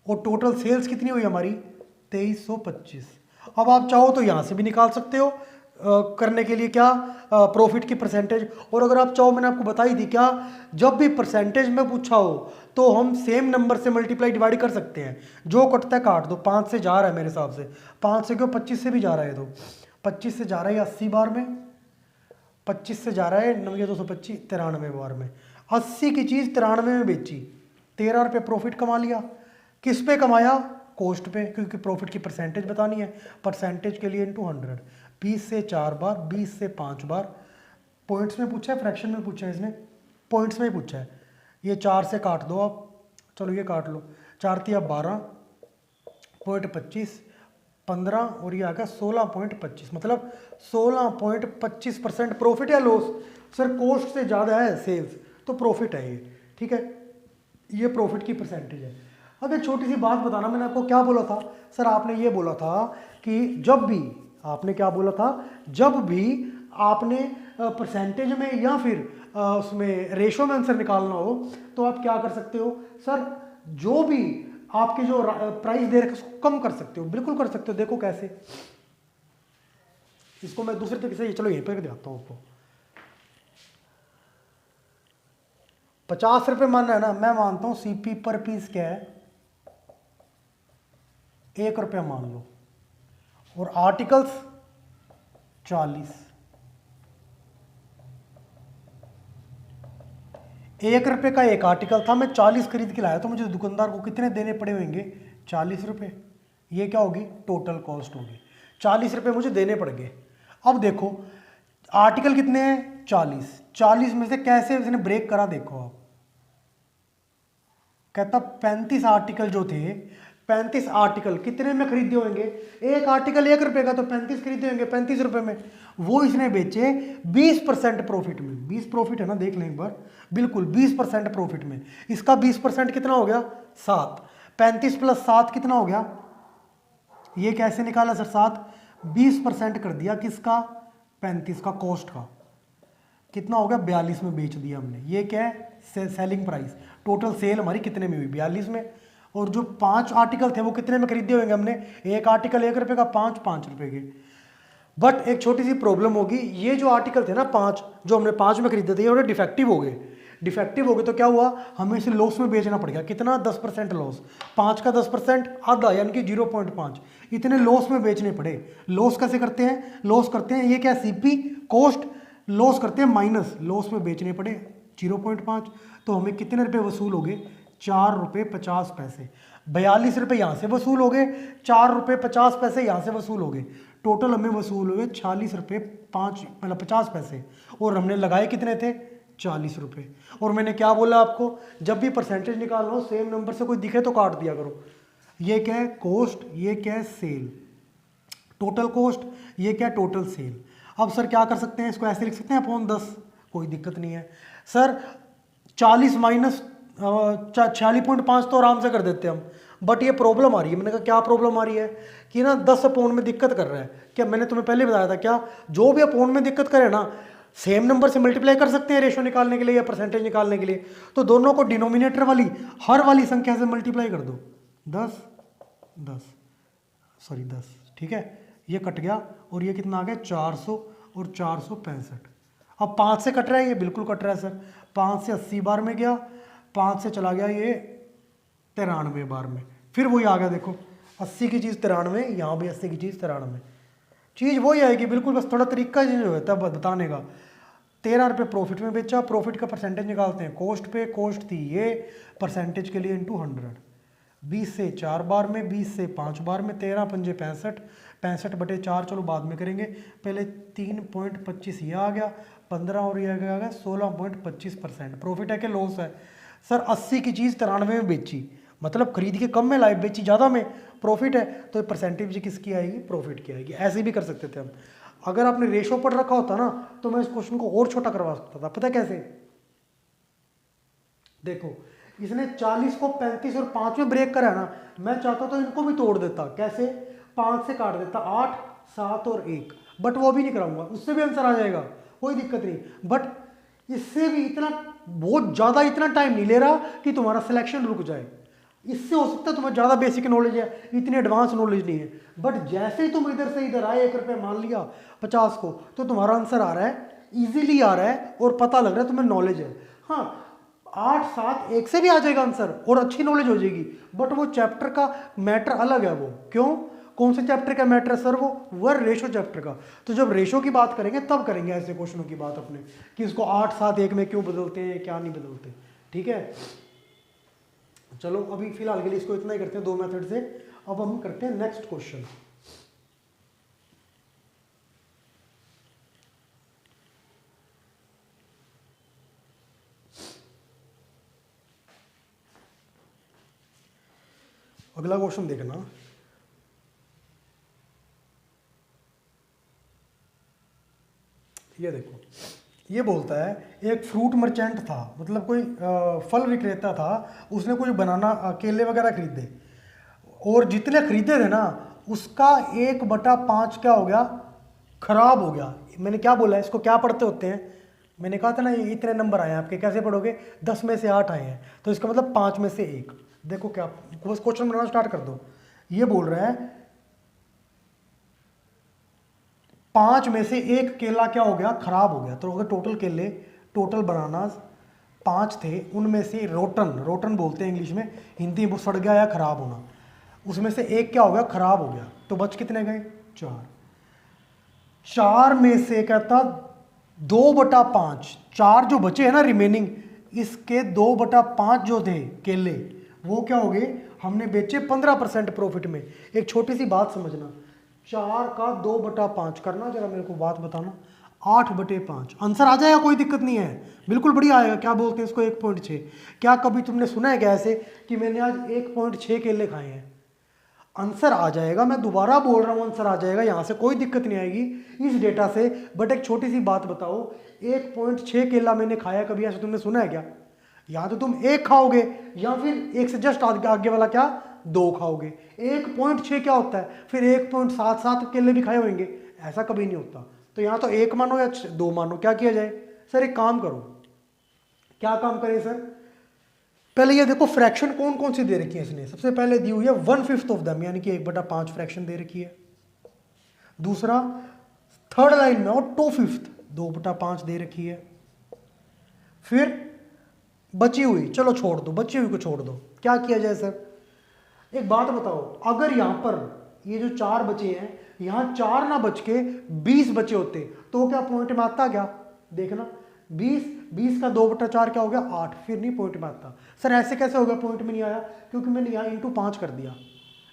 और टोटल सेल्स कितनी हुई हमारी 2325। अब आप चाहो तो यहाँ से भी निकाल सकते हो करने के लिए क्या, प्रॉफिट की परसेंटेज। और अगर आप चाहो, मैंने आपको बताई थी क्या, जब भी परसेंटेज में पूछा हो तो हम सेम नंबर से मल्टीप्लाई डिवाइड कर सकते हैं, जो कटता है काट दो। 5 से जा रहा है मेरे हिसाब से, 5 से क्यों 25 से भी जा रहा है, तो 25 से जा रहा है 80 बार में, 25 से जा रहा है 9 225 93 बार में। 80 की चीज़ 93 में बेची, 13 रुपये प्रॉफिट कमा लिया। किस पे कमाया, कॉस्ट पे, क्योंकि प्रॉफिट की परसेंटेज बतानी है। परसेंटेज के लिए इंटू 100, 20 से 4 बार, 20 से 5 बार। पॉइंट्स में पूछा है, फ्रैक्शन में पूछा है इसने, पॉइंट्स में ही पूछा है। ये 4 से काट दो आप, चलो ये काट लो, 4 × 12 पॉइंट 25, 15 और ये आ गया 16.25, मतलब 16.25% प्रॉफिट या लॉस। सर कॉस्ट से ज़्यादा है सेल्स, तो प्रॉफिट है ये, ठीक है, ये प्रॉफिट की परसेंटेज है। अब एक छोटी सी बात बताना, मैंने आपको क्या बोला था, सर आपने ये बोला था कि जब भी, आपने क्या बोला था, जब भी आपने परसेंटेज में या फिर उसमें रेशो में आंसर निकालना हो तो आप क्या कर सकते हो, सर जो भी आपके जो प्राइस दे रखे उसको कम कर सकते हो। बिल्कुल कर सकते हो, देखो कैसे, इसको मैं दूसरे तरीके से, चलो यहीं पर दिखाता हूँ आपको। 50 रुपये मानना है ना, मैं मानता हूँ सीपी पर पीस क्या है 1 रुपया मान लो, और आर्टिकल्स 40। 1 रुपये का एक आर्टिकल था, मैं 40 खरीद के लाया, तो मुझे दुकानदार को कितने देने पड़े होंगे 40 रुपये। ये क्या होगी, टोटल कॉस्ट होगी, 40 रुपये मुझे देने पड़ गए। अब देखो आर्टिकल कितने हैं 40, 40 में से कैसे इसने ब्रेक करा, देखो आप, कहता 35 आर्टिकल जो थे, 35 आर्टिकल कितने में खरीदे होंगे, एक आर्टिकल 1 रुपये का, तो 35 खरीदे होंगे 35 रुपये में। वो इसने बेचे 20% प्रॉफिट में, 20 प्रॉफिट है ना, देख लें एक बार, बिल्कुल 20% प्रॉफिट में। इसका 20% कितना हो गया 7, 35 + 7 कितना हो गया, ये कैसे निकाला सर 7, 20% कर दिया किसका 35 का, कॉस्ट का, कितना हो गया 42 में बेच दिया हमने। ये क्या है सेलिंग प्राइस, टोटल सेल हमारी कितने में हुई 42 में। और जो 5 आर्टिकल थे वो कितने में खरीदे होंगे हमने, एक आर्टिकल 1 रुपये का, 5 रुपये के। बट एक छोटी सी प्रॉब्लम होगी, ये जो आर्टिकल थे ना 5, जो हमने 5 में खरीदे थे, ये डिफेक्टिव हो गए। डिफेक्टिव हो गए तो क्या हुआ, हमें इसे लॉस में बेचना पड़ गया, कितना 10% लॉस, 5 का 10% आधा, यानी कि 0.5, इतने लॉस में बेचने पड़े। लॉस कैसे करते हैं, लॉस करते हैं, ये क्या सीपी कॉस्ट लॉस करते हैं माइनस, लॉस में बेचने पड़े 0.5, तो हमें कितने रुपए वसूल हो गए? 4 रुपये 50 पैसे। 42 रुपये यहाँ से वसूल हो गए, 4 रुपये 50 पैसे यहाँ से वसूल हो गए, टोटल हमें वसूल हुए 46 रुपये 50 पैसे। और हमने लगाए कितने थे? 40 रुपये। और मैंने क्या बोला आपको, जब भी परसेंटेज निकाल लो सेम नंबर से कोई दिखे तो काट दिया करो। ये क्या है? कॉस्ट, ये क्या है? सेल। टोटल कॉस्ट, ये क्या? Total sale. अब सर क्या कर सकते हैं, इसको ऐसे लिख सकते हैं अपॉन 10, कोई दिक्कत नहीं है सर। 40 माइनस 46.5 तो आराम से कर देते हैं हम, बट ये प्रॉब्लम आ रही है। मैंने कहा क्या प्रॉब्लम आ रही है कि ना 10 अपॉन में दिक्कत कर रहा है। क्या मैंने तुम्हें पहले बताया था क्या, जो भी अपॉन में दिक्कत करे ना सेम नंबर से मल्टीप्लाई कर सकते हैं रेशो निकालने के लिए या परसेंटेज निकालने के लिए। तो दोनों को डिनोमिनेटर वाली हर वाली संख्या से मल्टीप्लाई कर दो। 10, ठीक है, ये कट गया और ये कितना आ गया? 400 और 465। अब 5 से कट रहा है, ये बिल्कुल कट रहा है सर। 5 से 80 बार में गया, 5 से चला गया ये 93 बार में, फिर वही आ गया। देखो 80 की चीज़ 93, यहाँ भी 80 की चीज़ 93, चीज़ वही आएगी बिल्कुल, बस थोड़ा तरीका चेंज होता है बताने का। 13 रुपये प्रॉफिट में बेचा, प्रॉफिट का परसेंटेज निकालते हैं कॉस्ट पे, कॉस्ट थी ये, परसेंटेज के लिए इंटू 100। 20 से 4 बार में, 20 से 5 बार में, 13 पंजे 65, 65/4 चलो बाद में करेंगे, पहले 3.25 ये आ गया, 15 और ये आ गया 16.25%। प्रॉफिट है कि लॉस है सर? 80 की चीज़ 93 में बेची, मतलब खरीद के कम में लाए, बेची ज़्यादा में, प्रॉफिट है, तो परसेंटेज किसकी आएगी? प्रॉफिट की आएगी। ऐसे भी कर सकते थे हम। अगर आपने रेशो पढ़ रखा होता ना तो मैं इस क्वेश्चन को और छोटा करवा सकता था। पता कैसे? देखो इसने 40 को 35 और 5 में ब्रेक करा ना, मैं चाहता तो इनको भी तोड़ देता। कैसे? 5 से काट देता 8, 7 और 1, बट वो भी नहीं कराऊंगा, उससे भी आंसर आ जाएगा, कोई दिक्कत नहीं। बट इससे भी इतना बहुत ज़्यादा इतना टाइम नहीं ले रहा कि तुम्हारा सिलेक्शन रुक जाए। इससे हो सकता है तुम्हें ज़्यादा बेसिक नॉलेज है, इतनी एडवांस नॉलेज नहीं है, बट जैसे ही तुम इधर से इधर आए 1 रुपये मान लिया 50 को, तो तुम्हारा आंसर आ रहा है, इजीली आ रहा है और पता लग रहा है तुम्हें नॉलेज है। हाँ 8, 7, 1 से भी आ जाएगा आंसर और अच्छी नॉलेज हो जाएगी, बट वो चैप्टर का मैटर अलग है। वो क्यों? कौन से चैप्टर का मैटर है सर? वो रेशो चैप्टर का। तो जब रेशो की बात करेंगे तब करेंगे ऐसे क्वेश्चनों की बात अपने, कि इसको 8, 7, 1 में क्यों बदलते हैं, क्या नहीं बदलते। ठीक है, चलो अभी फिलहाल के लिए इसको इतना ही करते हैं 2 मेथड से। अब हम करते हैं नेक्स्ट क्वेश्चन। अगला क्वेश्चन देखना, ये देखो, ये बोलता है एक फ्रूट मर्चेंट था, मतलब कोई फल विक्रेता था, उसने कुछ बनाना केले वगैरह खरीदे, और जितने खरीदे थे ना उसका 1/5 क्या हो गया? खराब हो गया। मैंने क्या बोला है, इसको क्या पढ़ते होते हैं? मैंने कहा था ना ये इतने नंबर आए हैं आपके, कैसे पढ़ोगे? 10 में से 8 आए हैं, तो इसका मतलब 5 में से 1। देखो क्या, क्वेश्चन बनाना स्टार्ट कर दो। ये बोल रहा है 5 में से 1 केला क्या हो गया? खराब हो गया। तो अगर टोटल केले, टोटल बनानास 5 थे, उनमें से रोटन, रोटन बोलते हैं इंग्लिश में, हिंदी में सड़ गया या खराब होना, उसमें से 1 क्या हो गया? खराब हो गया। तो बच कितने गए? 4। 4 में से कहता 2/5, 4 जो बचे हैं ना रिमेनिंग, इसके 2/5 जो थे केले, वो क्या हो गए? हमने बेचे 15% प्रॉफिट में। एक छोटी सी बात समझना, 4 का 2/5 करना, जरा मेरे को बात बताना, 8/5 आंसर आ जाएगा, कोई दिक्कत नहीं है, बिल्कुल बढ़िया आएगा। क्या बोलते हैं इसको? 1.6। क्या कभी तुमने सुना है क्या ऐसे कि मैंने आज 1.6 केले खाए हैं? आंसर आ जाएगा, मैं दोबारा बोल रहा हूँ, आंसर आ जाएगा, यहाँ से कोई दिक्कत नहीं आएगी इस डेटा से। बट एक छोटी सी बात बताओ, 1.6 केला मैंने खाया, कभी ऐसे तुमने सुना है क्या? या तो तुम 1 खाओगे या फिर 1 से जस्ट आगे वाला क्या? 2 खाओगे। 1.6 क्या होता है? फिर 1.77 केले भी खाए होंगे, ऐसा कभी नहीं होता। तो यहाँ तो 1 मानो या 2 मानो, क्या किया जाए सर? एक काम करो, क्या काम करें सर? पहले ये देखो फ्रैक्शन कौन कौन सी दे रखी है इसने। सबसे पहले दी हुई है 1/5 ऑफ दम, यानी कि 1/5 फ्रैक्शन दे रखी है। दूसरा थर्ड लाइन में और 2/5, 2/5 दे रखी है। फिर बची हुई, चलो छोड़ दो, बची हुई को छोड़ दो, क्या किया जाए सर? एक बात बताओ, अगर यहां पर ये जो 4 बचे हैं, यहां 4 ना बच के 20 बचे होते तो क्या पॉइंट में आता क्या? देखना 20 का 2/4 क्या हो गया 8, फिर नहीं पॉइंट में आता। सर ऐसे कैसे हो गया पॉइंट में नहीं आया? क्योंकि मैंने यहाँ इंटू 5 कर दिया,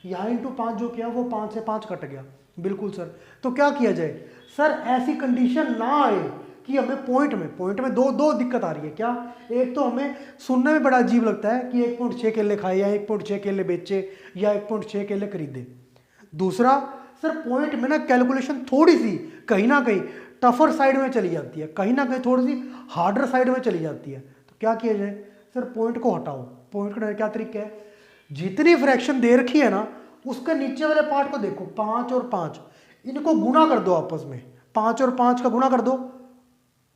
यहाँ इंटू 5 जो किया वो 5 से 5 कट गया। बिल्कुल सर। तो क्या किया जाए? सर ऐसी कंडीशन ना आए कि हमें पॉइंट में दो दिक्कत आ रही है। क्या? एक तो हमें सुनने में बड़ा अजीब लगता है कि 1.6 केले खाए या 1.6 केले बेचे या 1.6 केले खरीदे। दूसरा सर पॉइंट में ना कैलकुलेशन थोड़ी सी कहीं ना कहीं टफर साइड में चली जाती है, कहीं ना कहीं थोड़ी सी हार्डर साइड में चली जाती है। तो क्या किया जाए? सर पॉइंट को हटाओ। पॉइंट का क्या तरीका है? जितनी फ्रैक्शन दे रखी है ना उसके नीचे वाले पार्ट को देखो, 5 और 5 इनको गुना कर दो आपस में, 5 और 5 का गुना कर दो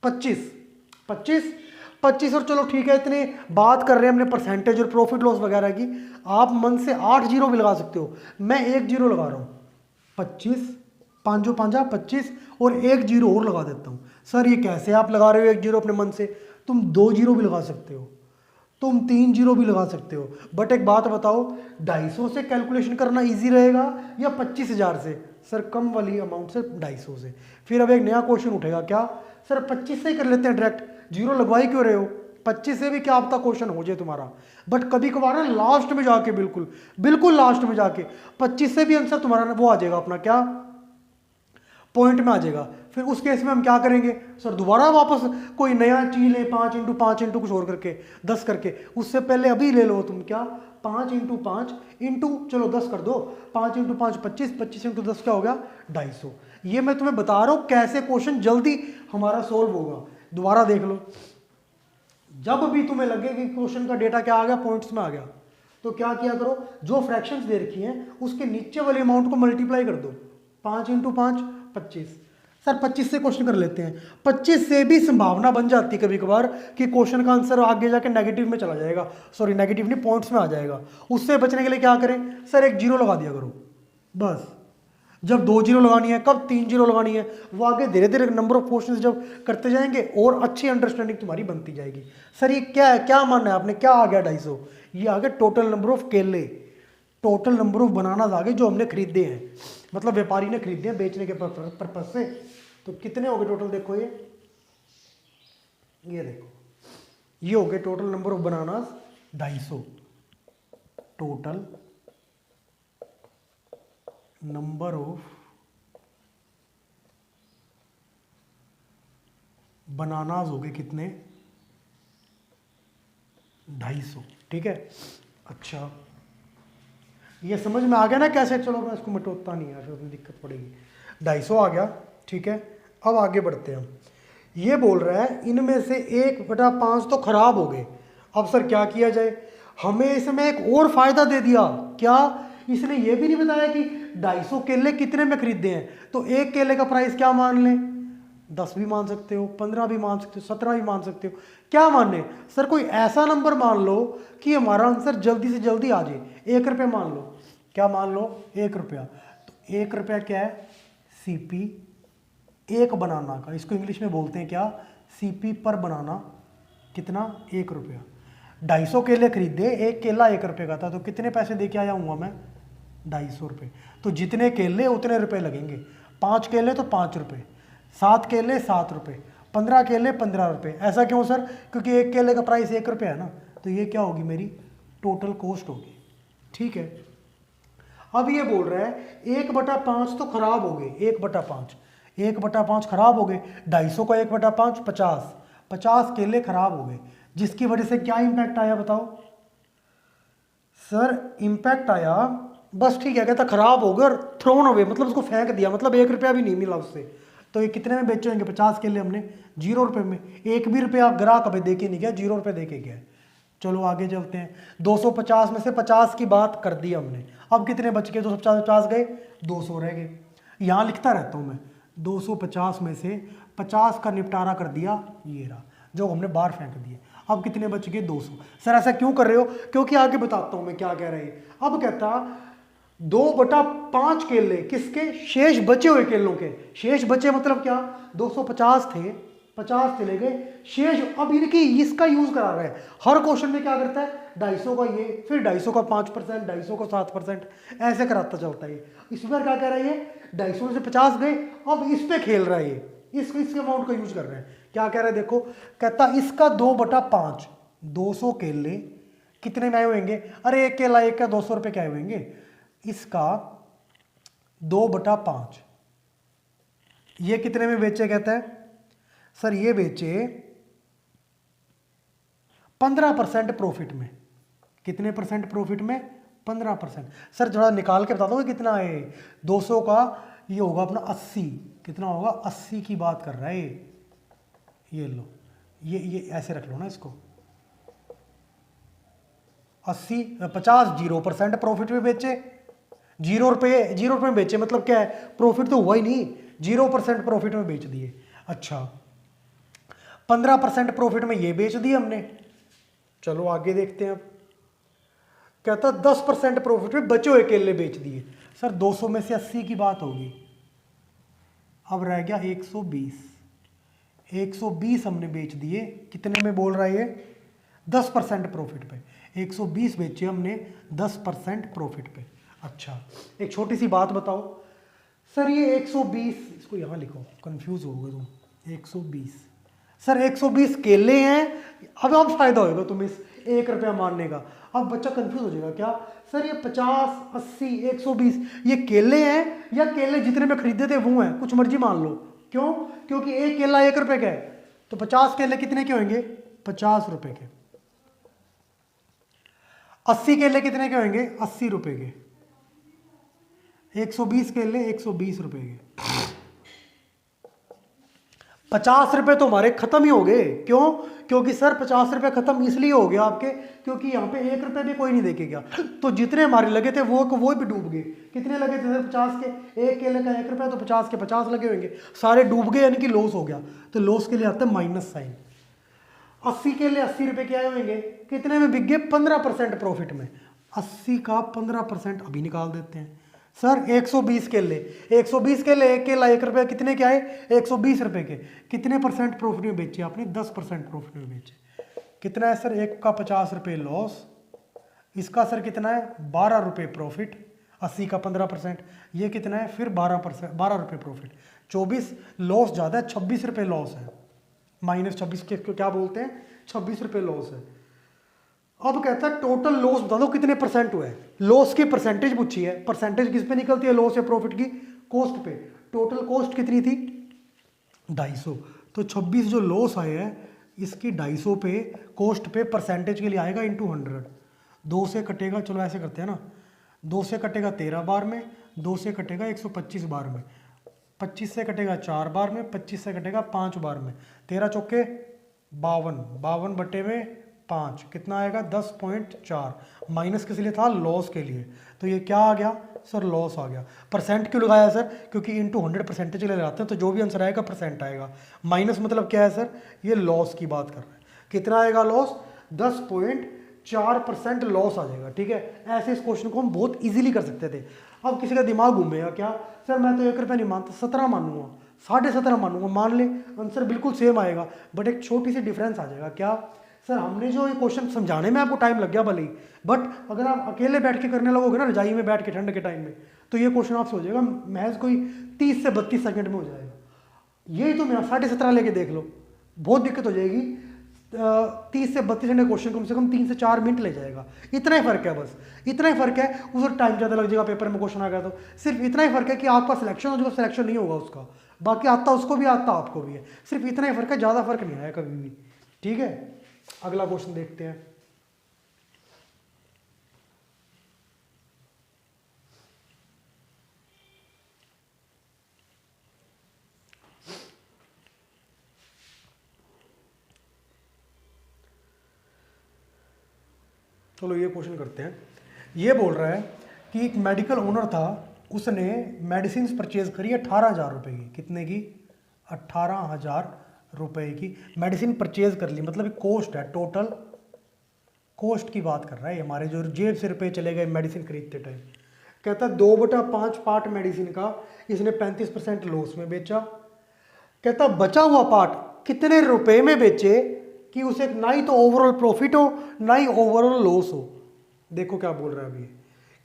25 और चलो ठीक है, इतने बात कर रहे हैं हमने परसेंटेज और प्रॉफिट लॉस वगैरह की, आप मन से 8 जीरो भी लगा सकते हो, मैं 1 जीरो लगा रहा हूँ। 25 5 5 25 और 1 जीरो और लगा देता हूँ। सर ये कैसे आप लगा रहे हो 1 जीरो अपने मन से? तुम 2 जीरो भी लगा सकते हो, तुम 3 जीरो भी लगा सकते हो। बट एक बात बताओ, 250 से कैलकुलेशन करना इजी रहेगा या 25,000 से? सर कम वाली अमाउंट से 250 से। फिर अब एक नया क्वेश्चन उठेगा, क्या सर 25 से ही कर लेते हैं डायरेक्ट, जीरो लगवाई क्यों रहे हो? 25 से भी क्या आपका क्वेश्चन हो जाए तुम्हारा। बट कभी कभार ना लास्ट में जाके, बिल्कुल लास्ट में जाके 25 से भी आंसर तुम्हारा वो आ जाएगा, अपना क्या पॉइंट में आ जाएगा। फिर उस केस में हम क्या करेंगे? सर दोबारा वापस कोई नया चीज ले, 5 इंटू 5 इंटू कुछ और करके 10 करके। उससे पहले अभी ले लो तुम, क्या 5 इंटू 5 इंटू चलो 10 कर दो, 5 इंटू 5 25, 25 इंटू 10 क्या हो गया 250। ये मैं तुम्हें बता रहा हूं कैसे क्वेश्चन जल्दी हमारा सोल्व होगा। दोबारा देख लो, जब भी तुम्हें लगे कि क्वेश्चन का डेटा क्या आ गया पॉइंट्स में आ गया, तो क्या किया करो, जो फ्रैक्शंस दे रखी हैं उसके नीचे वाले अमाउंट को मल्टीप्लाई कर दो, 5 इंटू 5 25। सर 25 से क्वेश्चन कर लेते हैं। 25 से भी संभावना बन जाती है कभी कभार कि क्वेश्चन का आंसर आगे जाके नेगेटिव में चला जाएगा, सॉरी नेगेटिव नहीं पॉइंट्स में आ जाएगा। उससे बचने के लिए क्या करें? सर 1 जीरो लगा दिया करो बस। जब 2 जीरो लगानी है, कब 3 जीरो लगानी है, वो आगे धीरे धीरे नंबर ऑफ क्वेश्चंस जब करते जाएंगे और अच्छी अंडरस्टैंडिंग तुम्हारी बनती जाएगी। सर ये क्या है, क्या मानना है आपने, क्या आ गया 250? ये आ गया टोटल नंबर ऑफ केले, टोटल नंबर ऑफ बनानास आ गए जो हमने खरीदे हैं, मतलब व्यापारी ने खरीदे हैं बेचने के पर्पज से। तो कितने हो गए टोटल? देखो ये देखो, ये हो गए total number of bananas 250। Total number of bananas हो गए कितने? 250। ठीक है, अच्छा ये समझ में आ गया ना कैसे? चलो मैं इसको मिटोता नहीं है, फिर उसमें दिक्कत पड़ेगी। 250 आ गया, ठीक है। अब आगे बढ़ते हैं हम। ये बोल रहा है इनमें से 1/5 तो खराब हो गए। अब सर क्या किया जाए? हमें इसमें एक और फायदा दे दिया, क्या? इसने ये भी नहीं बताया कि 250 केले कितने में खरीदे हैं, तो एक केले का प्राइस क्या मान लें? 10 भी मान सकते हो, 15 भी मान सकते हो, 17 भी मान सकते हो, क्या माने? सर कोई ऐसा नंबर मान लो कि हमारा आंसर जल्दी से जल्दी आ जाए। 1 रुपया मान लो, क्या मान लो? 1 रुपया। तो 1 रुपया क्या है? सीपी एक बनाना का, इसको इंग्लिश में बोलते हैं क्या? सीपी पर बनाना। कितना? 1 रुपया। 250 केले खरीदे, एक केला 1 रुपये का था, तो कितने पैसे दे के आया हूँ मैं? 250 रुपये। तो जितने केले उतने रुपए लगेंगे। 5 केले तो 5 रुपये, 7 केले 7 रुपये, 15 केले 15 रुपये। ऐसा क्यों सर? क्योंकि एक केले का प्राइस 1 रुपया है ना, तो ये क्या होगी? मेरी टोटल कॉस्ट होगी। ठीक है, अब ये बोल रहा है 1/5 तो खराब हो गए, 1/5, 1/5 खराब हो गए। 250 का 1/5 50, 50 केले खराब हो गए, जिसकी वजह से क्या इंपैक्ट आया बताओ? सर इंपैक्ट आया बस, ठीक है, कहता खराब हो गए और थ्रोन अवे, मतलब उसको फेंक दिया, मतलब 1 रुपया भी नहीं मिला उससे। तो ये कितने में बेचेंगे? 50 केले हमने 0 रुपये में, 1 भी रुपया ग्राहक अभी दे के नहीं गया, 0 रुपये दे के गया। चलो आगे चलते हैं। 250 में से 50 की बात कर दी हमने, अब कितने बच गए? 250 गए, 200 रह गए। यहाँ लिखता रहता हूँ मैं, 250 में से 50 का निपटारा कर दिया, ये रहा जो हमने बाहर फेंक दिए। अब कितने बच गए? 200। सर ऐसा क्यों कर रहे हो? क्योंकि आगे बताता हूँ मैं क्या कह रहे हैं। अब कहता 2/5 केले किसके? शेष बचे हुए केलों के। शेष बचे मतलब क्या? 250 थे, 50 चले गए, शेष अब इनकी इसका यूज करा रहा है। हर क्वेश्चन में क्या करता है? 250 का ये, फिर 250 का 5%, 250 का 7%, ऐसे कराता चलता है। इस बार क्या कह रहा है? ये 250 में से 50 गए, अब इस पे खेल रहा है, ये इसके अमाउंट का यूज कर रहा है। क्या कह रहा है देखो, कहता इसका 2/5, 200 केले कितने में आए होंगे, अरे एक केला एक का 200 रुपये क्या होंगे, इसका 2/5 ये कितने में बेचे, कहता है सर ये बेचे 15% प्रॉफिट में। कितने परसेंट प्रॉफिट में, 15%। सर थोड़ा निकाल के बता दो कितना है, 200 का ये होगा अपना 80, कितना होगा 80 की बात कर रहा है ये लो, ये ऐसे रख लो ना इसको, 80 50 0% प्रॉफिट में बेचे, 0 रुपये में बेचे, मतलब क्या है, प्रॉफिट तो हुआ ही नहीं, 0% प्रॉफिट में बेच दिए। अच्छा 15% प्रॉफिट में ये बेच दिए हमने। चलो आगे देखते हैं। अब कहता 10% प्रॉफिट में बचे हुए केले बेच दिए। सर 200 में से 80 की बात होगी, अब रह गया 120, 120 हमने बेच दिए, कितने में बोल रहा है ये, 10% प्रॉफिट पे, 120 बेचे हमने 10% प्रॉफिट पे। अच्छा एक छोटी सी बात बताओ सर, ये 120, इसको यहाँ लिखो, कंफ्यूज हो गए तुम, 120 सर 120 केले हैं, अब फायदा होगा तुम्हें इस 1 रुपया मानने का। अब बच्चा कंफ्यूज हो जाएगा, क्या सर ये 50 80 120 ये केले हैं या केले जितने में खरीदे थे वो हैं, कुछ मर्जी मान लो, क्यों, क्योंकि एक केला 1 रुपये का है, तो 50 केले कितने के होंगे, 50 रुपए के। 80 केले कितने के होंगे, 80 रुपए के। 120 केले 120 रुपए के। 50 रुपए तो हमारे खत्म ही हो गए, क्यों, क्योंकि सर 50 रुपए खत्म इसलिए हो गया आपके, क्योंकि यहाँ पे 1 रुपये भी कोई नहीं देके गया, तो जितने हमारे लगे थे वो भी डूब गए। कितने लगे थे सर, 50 के, एक केले का 1 रुपया, तो 50 के 50 लगे होंगे, सारे डूब गए, यानी कि लॉस हो गया। तो लॉस के लिए आता है माइनस साइन। 80 केले 80 रुपये के आए होंगे, कितने में बिक गए, 15% प्रॉफिट में। 80 का 15% अभी निकाल देते हैं। सर 120 केले, 120 केले, एक केला 1 रुपया, कितने के आए, 120 रुपये के। कितने परसेंट प्रॉफिट में बेचे आपने, 10% प्रॉफिट में बेचे। कितना है सर, एक का 50 रुपये लॉस, इसका सर कितना है 12 रुपये प्रॉफिट, 80 का 15%, ये कितना है फिर 12 रुपये प्रॉफिट। 24 लॉस ज़्यादा है, 26 रुपये लॉस है, -26 के क्या बोलते हैं, 26 रुपये लॉस है। अब कहता है टोटल लॉस बता दो कितने परसेंट हुए, लॉस की परसेंटेज पूछी है, परसेंटेज किस पे निकलती है, लॉस या प्रॉफिट की, कॉस्ट पे। टोटल कॉस्ट कितनी थी, 250, तो 26 जो लॉस आए हैं इसकी 250 पे कॉस्ट पे परसेंटेज के लिए आएगा इंटू 100। 2 से कटेगा, चलो ऐसे करते हैं ना, 2 से कटेगा 13 बार में, 2 से कटेगा 125 बार में, 25 से कटेगा 4 बार में, 25 से कटेगा 5 बार में, 13 चौके 52, 52 बटे में 5 कितना आएगा, 10.4। माइनस किस लिए था, लॉस के लिए, तो ये क्या आ गया सर, लॉस आ गया। परसेंट क्यों लगाया सर, क्योंकि इंटू 100 परसेंटेज लगाते हैं, तो जो भी आंसर आएगा परसेंट आएगा। माइनस मतलब क्या है सर, ये लॉस की बात कर रहे हैं, कितना आएगा लॉस, 10.4% लॉस आ जाएगा। ठीक है, ऐसे इस क्वेश्चन को हम बहुत इजीली कर सकते थे। अब किसी का दिमाग घूमेगा, क्या सर मैं तो 1 रुपया नहीं मानता, 17 मानूंगा, 17.5 मानूंगा, मान ले आंसर बिल्कुल सेम आएगा, बट एक छोटी सी डिफरेंस आ जाएगा। क्या सर, हमने जो ये क्वेश्चन समझाने में आपको टाइम लग गया भले ही, बट अगर आप अकेले बैठ के करने लगोगे ना रजाई में बैठ के ठंड के टाइम में, तो ये क्वेश्चन आपसे हो जाएगा महज कोई 30 से 32 सेकंड में हो जाएगा। यही तो मेरा 17.5 लेके देख लो, बहुत दिक्कत हो जाएगी। 30 से 32 सेकंड क्वेश्चन कम से कम 3 से 4 मिनट ले जाएगा, इतना ही फर्क है, बस इतना ही फर्क है। उस टाइम ज़्यादा लग जाएगा, पेपर में क्वेश्चन आ गया तो सिर्फ इतना ही फर्क है कि आपका सिलेक्शन हो, जो सिलेक्शन नहीं होगा उसका, बाकी आता उसको भी आता आपको भी है, सिर्फ इतना ही फर्क है, ज़्यादा फर्क नहीं आया कभी भी। ठीक है, अगला क्वेश्चन देखते हैं। चलो ये क्वेश्चन करते हैं। ये बोल रहा है कि एक मेडिकल ओनर था, उसने मेडिसिन परचेज करी 18,000 रुपये की, कितने की, 18,000 रुपये की मेडिसिन परचेज कर ली, मतलब कॉस्ट है, टोटल कॉस्ट की बात कर रहा है हमारे, जो जेब से रुपये चले गए मेडिसिन खरीदते टाइम। कहता है 2/5 पार्ट मेडिसिन का इसने 35% लॉस में बेचा। कहता बचा हुआ पार्ट कितने रुपए में बेचे कि उसे ना ही तो ओवरऑल प्रॉफिट हो ना ही ओवरऑल लॉस हो। देखो क्या बोल रहा है अभी,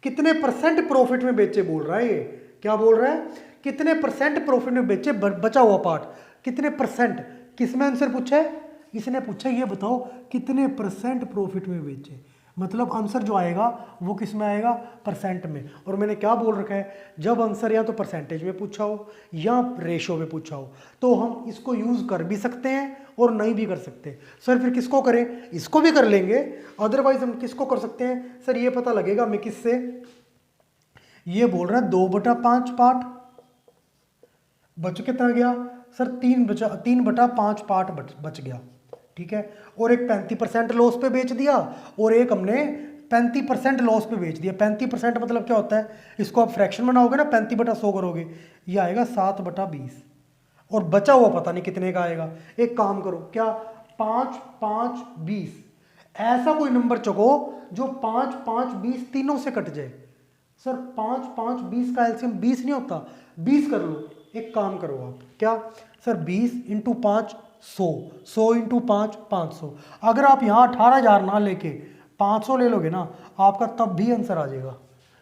कितने परसेंट प्रॉफिट में बेचे बोल रहा है ये, क्या बोल रहा है, कितने परसेंट प्रॉफिट में बेचे बचा हुआ पार्ट, कितने परसेंट, किस में आंसर पूछा है? इसने पूछा ये बताओ कितने परसेंट प्रॉफिट में बेचे, मतलब आंसर जो आएगा वो किस में आएगा? परसेंट में। और मैंने क्या बोल रखा है, जब आंसर या तो परसेंटेज में पूछा हो या रेशो में पूछा हो तो हम इसको यूज़ कर भी सकते हैं और नहीं भी कर सकते। सर फिर किसको करें? इसको भी कर लेंगे, अदरवाइज हम किसको कर सकते हैं? सर ये पता लगेगा मैं किससे, ये बोल रहा है 2/5 पार्ट, बच कितना गया सर? 3/5 पार्ट बच गया, ठीक है। और एक 35% लॉस पे बेच दिया और एक हमने 35% लॉस पे बेच दिया। 35% मतलब क्या होता है? इसको आप फ्रैक्शन बनाओगे ना, 35/100 करोगे, ये आएगा 7/20 और बचा हुआ पता नहीं कितने का आएगा। एक काम करो, क्या 5, 5, 20 ऐसा कोई नंबर चुको जो 5, 5, 20 तीनों से कट जाए। सर 5, 5, 20 का एलसीएम 20 नहीं होता, 20 कर लो। एक काम करो आप, क्या सर 20 × 5 100, 100 × 5 500। अगर आप यहाँ 18,000 ना लेके 500 ले लोगे ना, आपका तब भी आंसर आ जाएगा।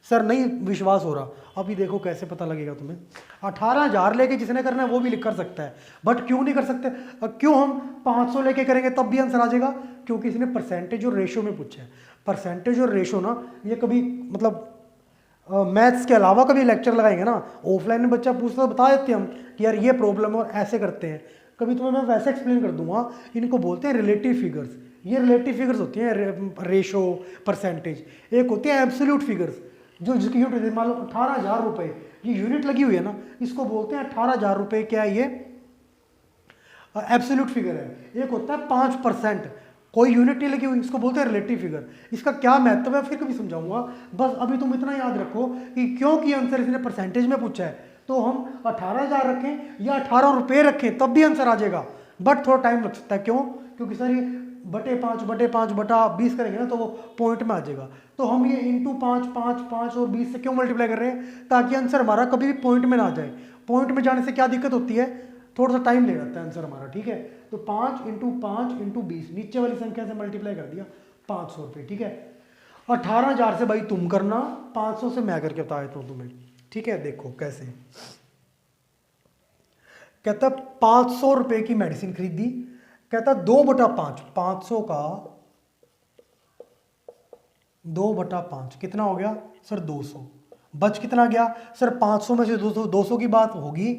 सर नहीं विश्वास हो रहा, अभी देखो कैसे पता लगेगा तुम्हें। 18,000 लेके जिसने करना है वो भी कर सकता है, बट क्यों नहीं कर सकते? क्यों हम 500 लेके करेंगे तब भी आंसर आ जाएगा? क्योंकि इसने परसेंटेज और रेशो में पूछा है। परसेंटेज और रेशो ना ये कभी मतलब मैथ्स के अलावा कभी लेक्चर लगाएंगे ना, ऑफलाइन में बच्चा पूछता तो बता देते हम कि यार ये प्रॉब्लम है और ऐसे करते हैं। कभी तुम्हें मैं वैसे एक्सप्लेन कर दूंगा। इनको बोलते हैं रिलेटिव फिगर्स। ये रिलेटिव फिगर्स होती हैं, रेशो, परसेंटेज। एक होती है एब्सोल्यूट फिगर्स, जो जिसकी यूनिट मान लो 18,000 रुपये, ये यूनिट लगी हुई है ना, इसको बोलते हैं 18,000 रुपये। क्या है ये? एब्सोल्यूट फिगर है। एक होता है 5%, कोई यूनिट नहीं लगी हुई, इसको बोलते हैं रिलेटिव फिगर। इसका क्या महत्व है फिर कभी समझाऊंगा। बस अभी तुम इतना याद रखो कि क्योंकि आंसर इसने परसेंटेज में पूछा है तो हम 18,000 रखें या 18 रुपये रखें तब भी आंसर आ जाएगा, बट थोड़ा टाइम लग सकता है। क्यों? क्योंकि सर ये /5/5/20 करेंगे ना तो वो पॉइंट में आ जाएगा। तो हम ये × 5, 5, 5 और 20 से क्यों मल्टीप्लाई कर रहे हैं? ताकि आंसर हमारा कभी भी पॉइंट में ना आ जाए। पॉइंट में जाने से क्या दिक्कत होती है? थोड़ा सा टाइम ले जाता है आंसर हमारा, ठीक है। तो 5 × 5 × 20, नीचे वाली संख्या से मल्टीप्लाई कर दिया, 500 रुपये, ठीक है। 18,000 से भाई तुम करना, 500 से मैं करके बता देता हूँ तुम्हें, ठीक है। देखो कैसे कहता 500 रुपये की मेडिसिन खरीदी, कहता 2/5, 500 का 2/5 कितना हो गया सर? 200। बच कितना गया सर? 500 में से 200 की बात होगी,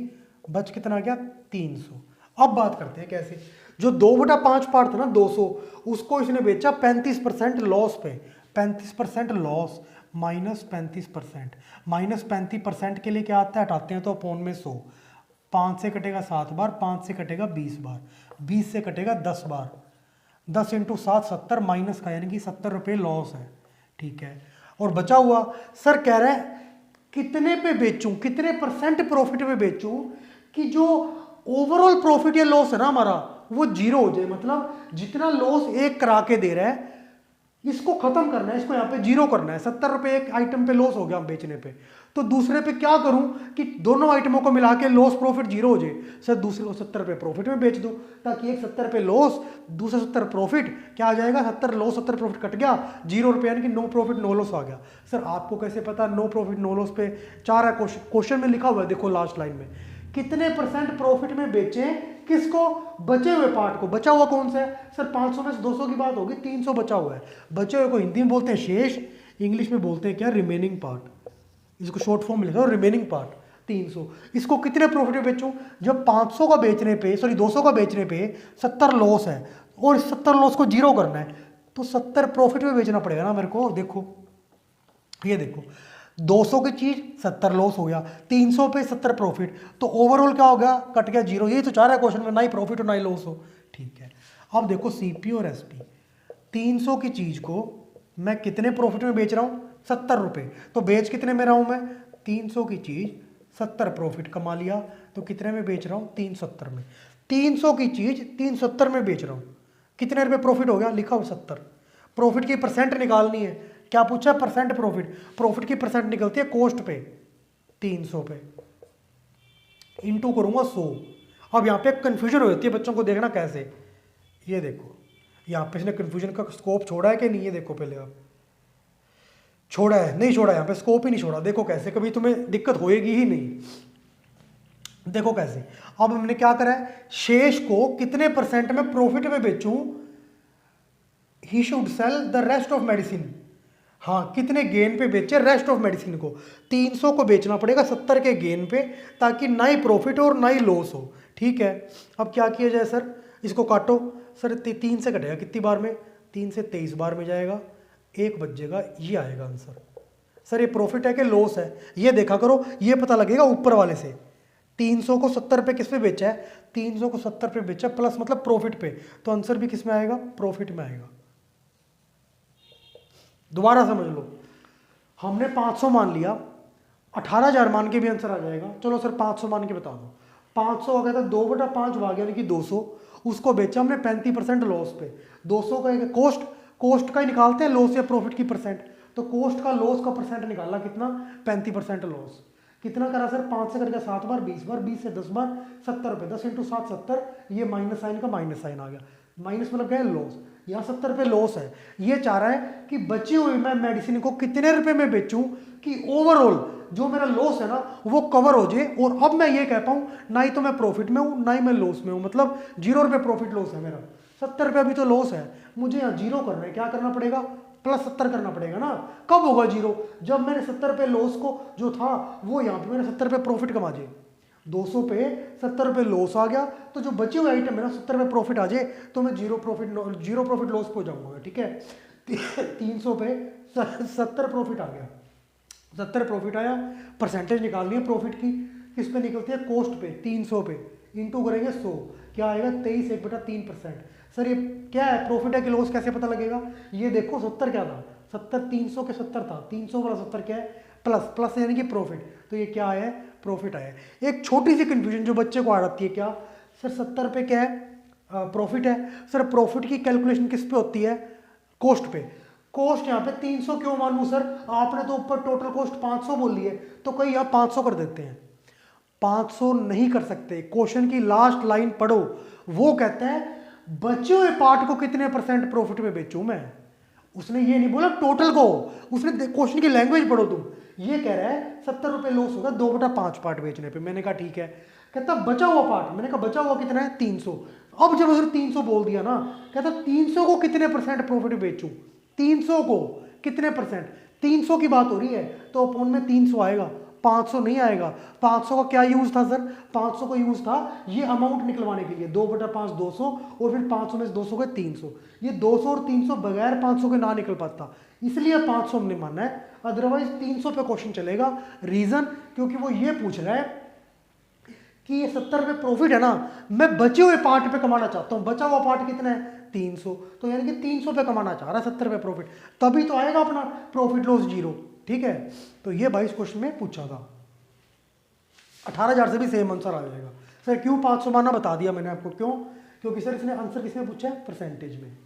बच कितना गया? 300। अब बात करते हैं कैसे। जो 2/5 पार्ट था ना 200, उसको इसने बेचा 35% लॉस पे। 35% लॉस माइनस 35%, माइनस 35% के लिए क्या आता है? हटाते हैं तो अपॉन में 100। 5 से कटेगा 7 बार, 5 से कटेगा 20 बार, 20 से कटेगा 10 बार, 10 × 7 70 माइनस का, यानी कि 70 रुपये लॉस है, ठीक है। और बचा हुआ सर कह रहा है कितने पे बेचूं, कितने % प्रॉफिट पे बेचूं कि जो ओवरऑल प्रॉफिट या लॉस है ना हमारा वो जीरो हो जाए। मतलब जितना लॉस एक करा के दे रहा है इसको खत्म करना है, इसको यहाँ पे जीरो करना है। 70 रुपये एक आइटम पे लॉस हो गया बेचने पे, तो दूसरे पे क्या करूं कि दोनों आइटमों को मिला के लॉस प्रॉफिट जीरो हो जाए। सर दूसरे को 70 रुपये प्रॉफिट में बेच दो, ताकि एक 70 रुपये लॉस, दूसरा 70 प्रॉफिट, क्या आ जाएगा? 70 लॉस 70 प्रॉफिट कट गया, 0 रुपये, यानी कि नो प्रॉफिट नो लॉस आ गया। सर आपको कैसे पता? नो प्रॉफिट नो लॉस पे 4 है क्वेश्चन में लिखा हुआ है, देखो लास्ट लाइन में कितने % प्रॉफिट में बेचें, किसको? बचे हुए पार्ट को। बचा हुआ कौन सा है सर? 500 में से 200 की बात होगी, 300 बचा हुआ है। बचे हुए को हिंदी में बोलते हैं शेष, इंग्लिश में बोलते हैं क्या? Remaining part. इसको शॉर्ट फॉर्म में लिखा है रिमेनिंग पार्ट 300। इसको कितने प्रॉफिट में बेचूं? जब 500 का बेचने पे, सॉरी 200 का बेचने पे 70 लॉस है और इस 70 लॉस को जीरो करना है, तो 70 प्रॉफिट में बेचना पड़ेगा ना मेरे को। देखो ये देखो 200 की चीज 70 लॉस हो गया, 300 पे 70 प्रॉफिट, तो ओवरऑल क्या हो गया? कट गया जीरो। यही तो चाह रहा है क्वेश्चन में, ना ही प्रॉफिट हो ना ही लॉस हो, ठीक है। अब देखो सीपी और एसपी, 300 की चीज को मैं कितने प्रॉफिट में बेच रहा हूं? 70 रुपये। तो बेच कितने में रहा हूं मैं? 300 की चीज 70 प्रॉफिट कमा लिया, तो कितने में बेच रहा हूं? 370 में। 300 की चीज 370 में बेच रहा हूं, कितने रुपए प्रॉफिट हो गया? लिखा हो 70। प्रॉफिट की % निकालनी है, क्या पूछा? % प्रॉफिट। प्रॉफिट की % निकलती है कॉस्ट पे, 300 पे इंटू करूंगा 100। अब यहाँ पे कंफ्यूजन हो जाती है बच्चों को, देखना कैसे। ये देखो यहाँ पे इसने कंफ्यूजन का स्कोप छोड़ा है कि नहीं? ये देखो पहले आप, छोड़ा है? नहीं छोड़ा, यहाँ पे स्कोप ही नहीं छोड़ा। देखो कैसे, कभी तुम्हें दिक्कत होएगी ही नहीं। देखो कैसे, अब हमने क्या करा है, शेष को कितने परसेंट में प्रॉफिट में बेचूं, he should sell the rest of medicine. हाँ, कितने गेन पे बेचे रेस्ट ऑफ मेडिसिन को, 300 को बेचना पड़ेगा 70 के गेन पे, ताकि ना ही प्रॉफिट हो और ना ही लॉस हो। ठीक है, अब क्या किया जाए सर, इसको काटो सर, 3 से कटेगा कितनी बार में, 3 से 23 बार में जाएगा, 1 बचेगा, ये आएगा आंसर। सर ये प्रॉफिट है कि लॉस है, ये देखा करो, ये पता लगेगा ऊपर वाले से। 300 को 70 पे किस पे बेचा है, 300 को 70 पे बेचा प्लस मतलब प्रॉफिट पे, तो आंसर भी किस में आएगा, प्रॉफिट में आएगा। दोबारा समझ लो, हमने 500 मान लिया, 18,000 मान के भी आंसर आ जाएगा। चलो सर 500 मान के बता दो, 500 आ गया था 2/5 आ गया, यानी कि 200, उसको बेचा हमने 35% लॉस पे। 200 का एक कॉस्ट का ही निकालते हैं लॉस या प्रॉफिट की परसेंट, तो कॉस्ट का लॉस का परसेंट निकाला कितना, 35% लॉस। कितना करा सर, 5 से करके 7 बार, 20 बार, 20 से 10 बार, 70 रुपये, 10 × 7 70, ये माइनस साइन का माइनस साइन आ गया, माइनस मतलब क्या है, लॉस। यहाँ 70 रुपये लॉस है, ये चाह रहा है कि बची हुई मैं मेडिसिन को कितने रुपए में बेचूं कि ओवरऑल जो मेरा लॉस है ना वो कवर हो जाए, और अब मैं ये कह पाऊँ ना ही तो मैं प्रॉफिट में हूँ ना ही मैं लॉस में हूँ, मतलब 0 रुपये प्रॉफिट लॉस है मेरा, 70 रुपये अभी तो लॉस है, मुझे यहाँ 0 करना है, क्या करना पड़ेगा, +70 करना पड़ेगा ना। कब होगा 0, जब मैंने 70 रुपये लॉस को जो था वो यहाँ पे मैंने 70 रुपये प्रॉफिट कमा जाए, 200 पे 70 रुपये लॉस आ गया, तो जो बची हुई आइटम है ना 70 रुपये प्रॉफिट आ जाए, तो मैं 0 प्रॉफिट लॉस पे हो जाऊंगा। ठीक है, 300 पे 70 प्रॉफिट आ गया, 70 प्रॉफिट आया, परसेंटेज निकालनी है प्रॉफिट की, किस पे निकलती है, कॉस्ट पे, 300 पे इंटू करेंगे 100, क्या आएगा 23/3%। सर ये क्या है, प्रॉफिट है कि लॉस, कैसे पता लगेगा, ये देखो 70 क्या था, 70 300 के 70 था, 300 वाला 70 क्या है, प्लस यानी कि प्रॉफिट, तो ये क्या है, प्रॉफिट आया। एक छोटी सी कंफ्यूजन जो बच्चे को आ जाती है, क्या सर 70 रुपये क्या है, प्रॉफिट है, सर प्रॉफिट की कैलकुलेशन किस पे होती है, कॉस्ट पे। कॉस्ट यहाँ पे 300 क्यों मानूं सर, आपने तो ऊपर टोटल कॉस्ट 500 बोल ली है, तो कहीं आप 500 कर देते हैं, 500 नहीं कर सकते, क्वेश्चन की लास्ट लाइन पढ़ो, वो कहता है बचे हुए पार्ट को कितने % प्रॉफिट में बेचूं मैं, उसने ये नहीं बोला टोटल को, उसने क्वेश्चन की लैंग्वेज पढ़ो तुम, ये कह रहा है 70 रुपये लॉस होगा 2/5 पार्ट बेचने पे, मैंने कहा ठीक है, कहता बचा हुआ पार्ट, मैंने कहा बचा हुआ कितना है 300, अब जब उसने 300 बोल दिया ना, कहता 300 को कितने % प्रॉफिट बेचूं, 300 को कितने %, 300 की बात हो रही है तो अपॉन में 300 आएगा, 500 नहीं आएगा। 500 का क्या यूज था सर, 500 का यूज था ये अमाउंट निकलवाने के लिए, 2/5 200 और फिर 500 में से 200 के 300, ये 200 और 300 बगैर 500 के ना निकल पाता, इसलिए 500 हमने माना है, अदरवाइज 300 पे क्वेश्चन चलेगा। रीजन क्योंकि वो ये पूछ रहा है कि ये 70 रुपये प्रॉफिट है ना, मैं बचे हुए पार्ट पे कमाना चाहता हूँ, बचा हुआ पार्ट कितना है 300, तो यानी कि 300 पे कमाना चाह रहा है 70 रुपये प्रॉफिट, तभी तो आएगा अपना प्रॉफिट लॉस 0। ठीक है, तो ये 22 क्वेश्चन में पूछा था, 18,000 से भी सेम आंसर आ जाएगा। सर क्यों 500 माना, बता दिया मैंने आपको क्यों, क्योंकि सर इसने आंसर किसमें पूछा है, परसेंटेज में।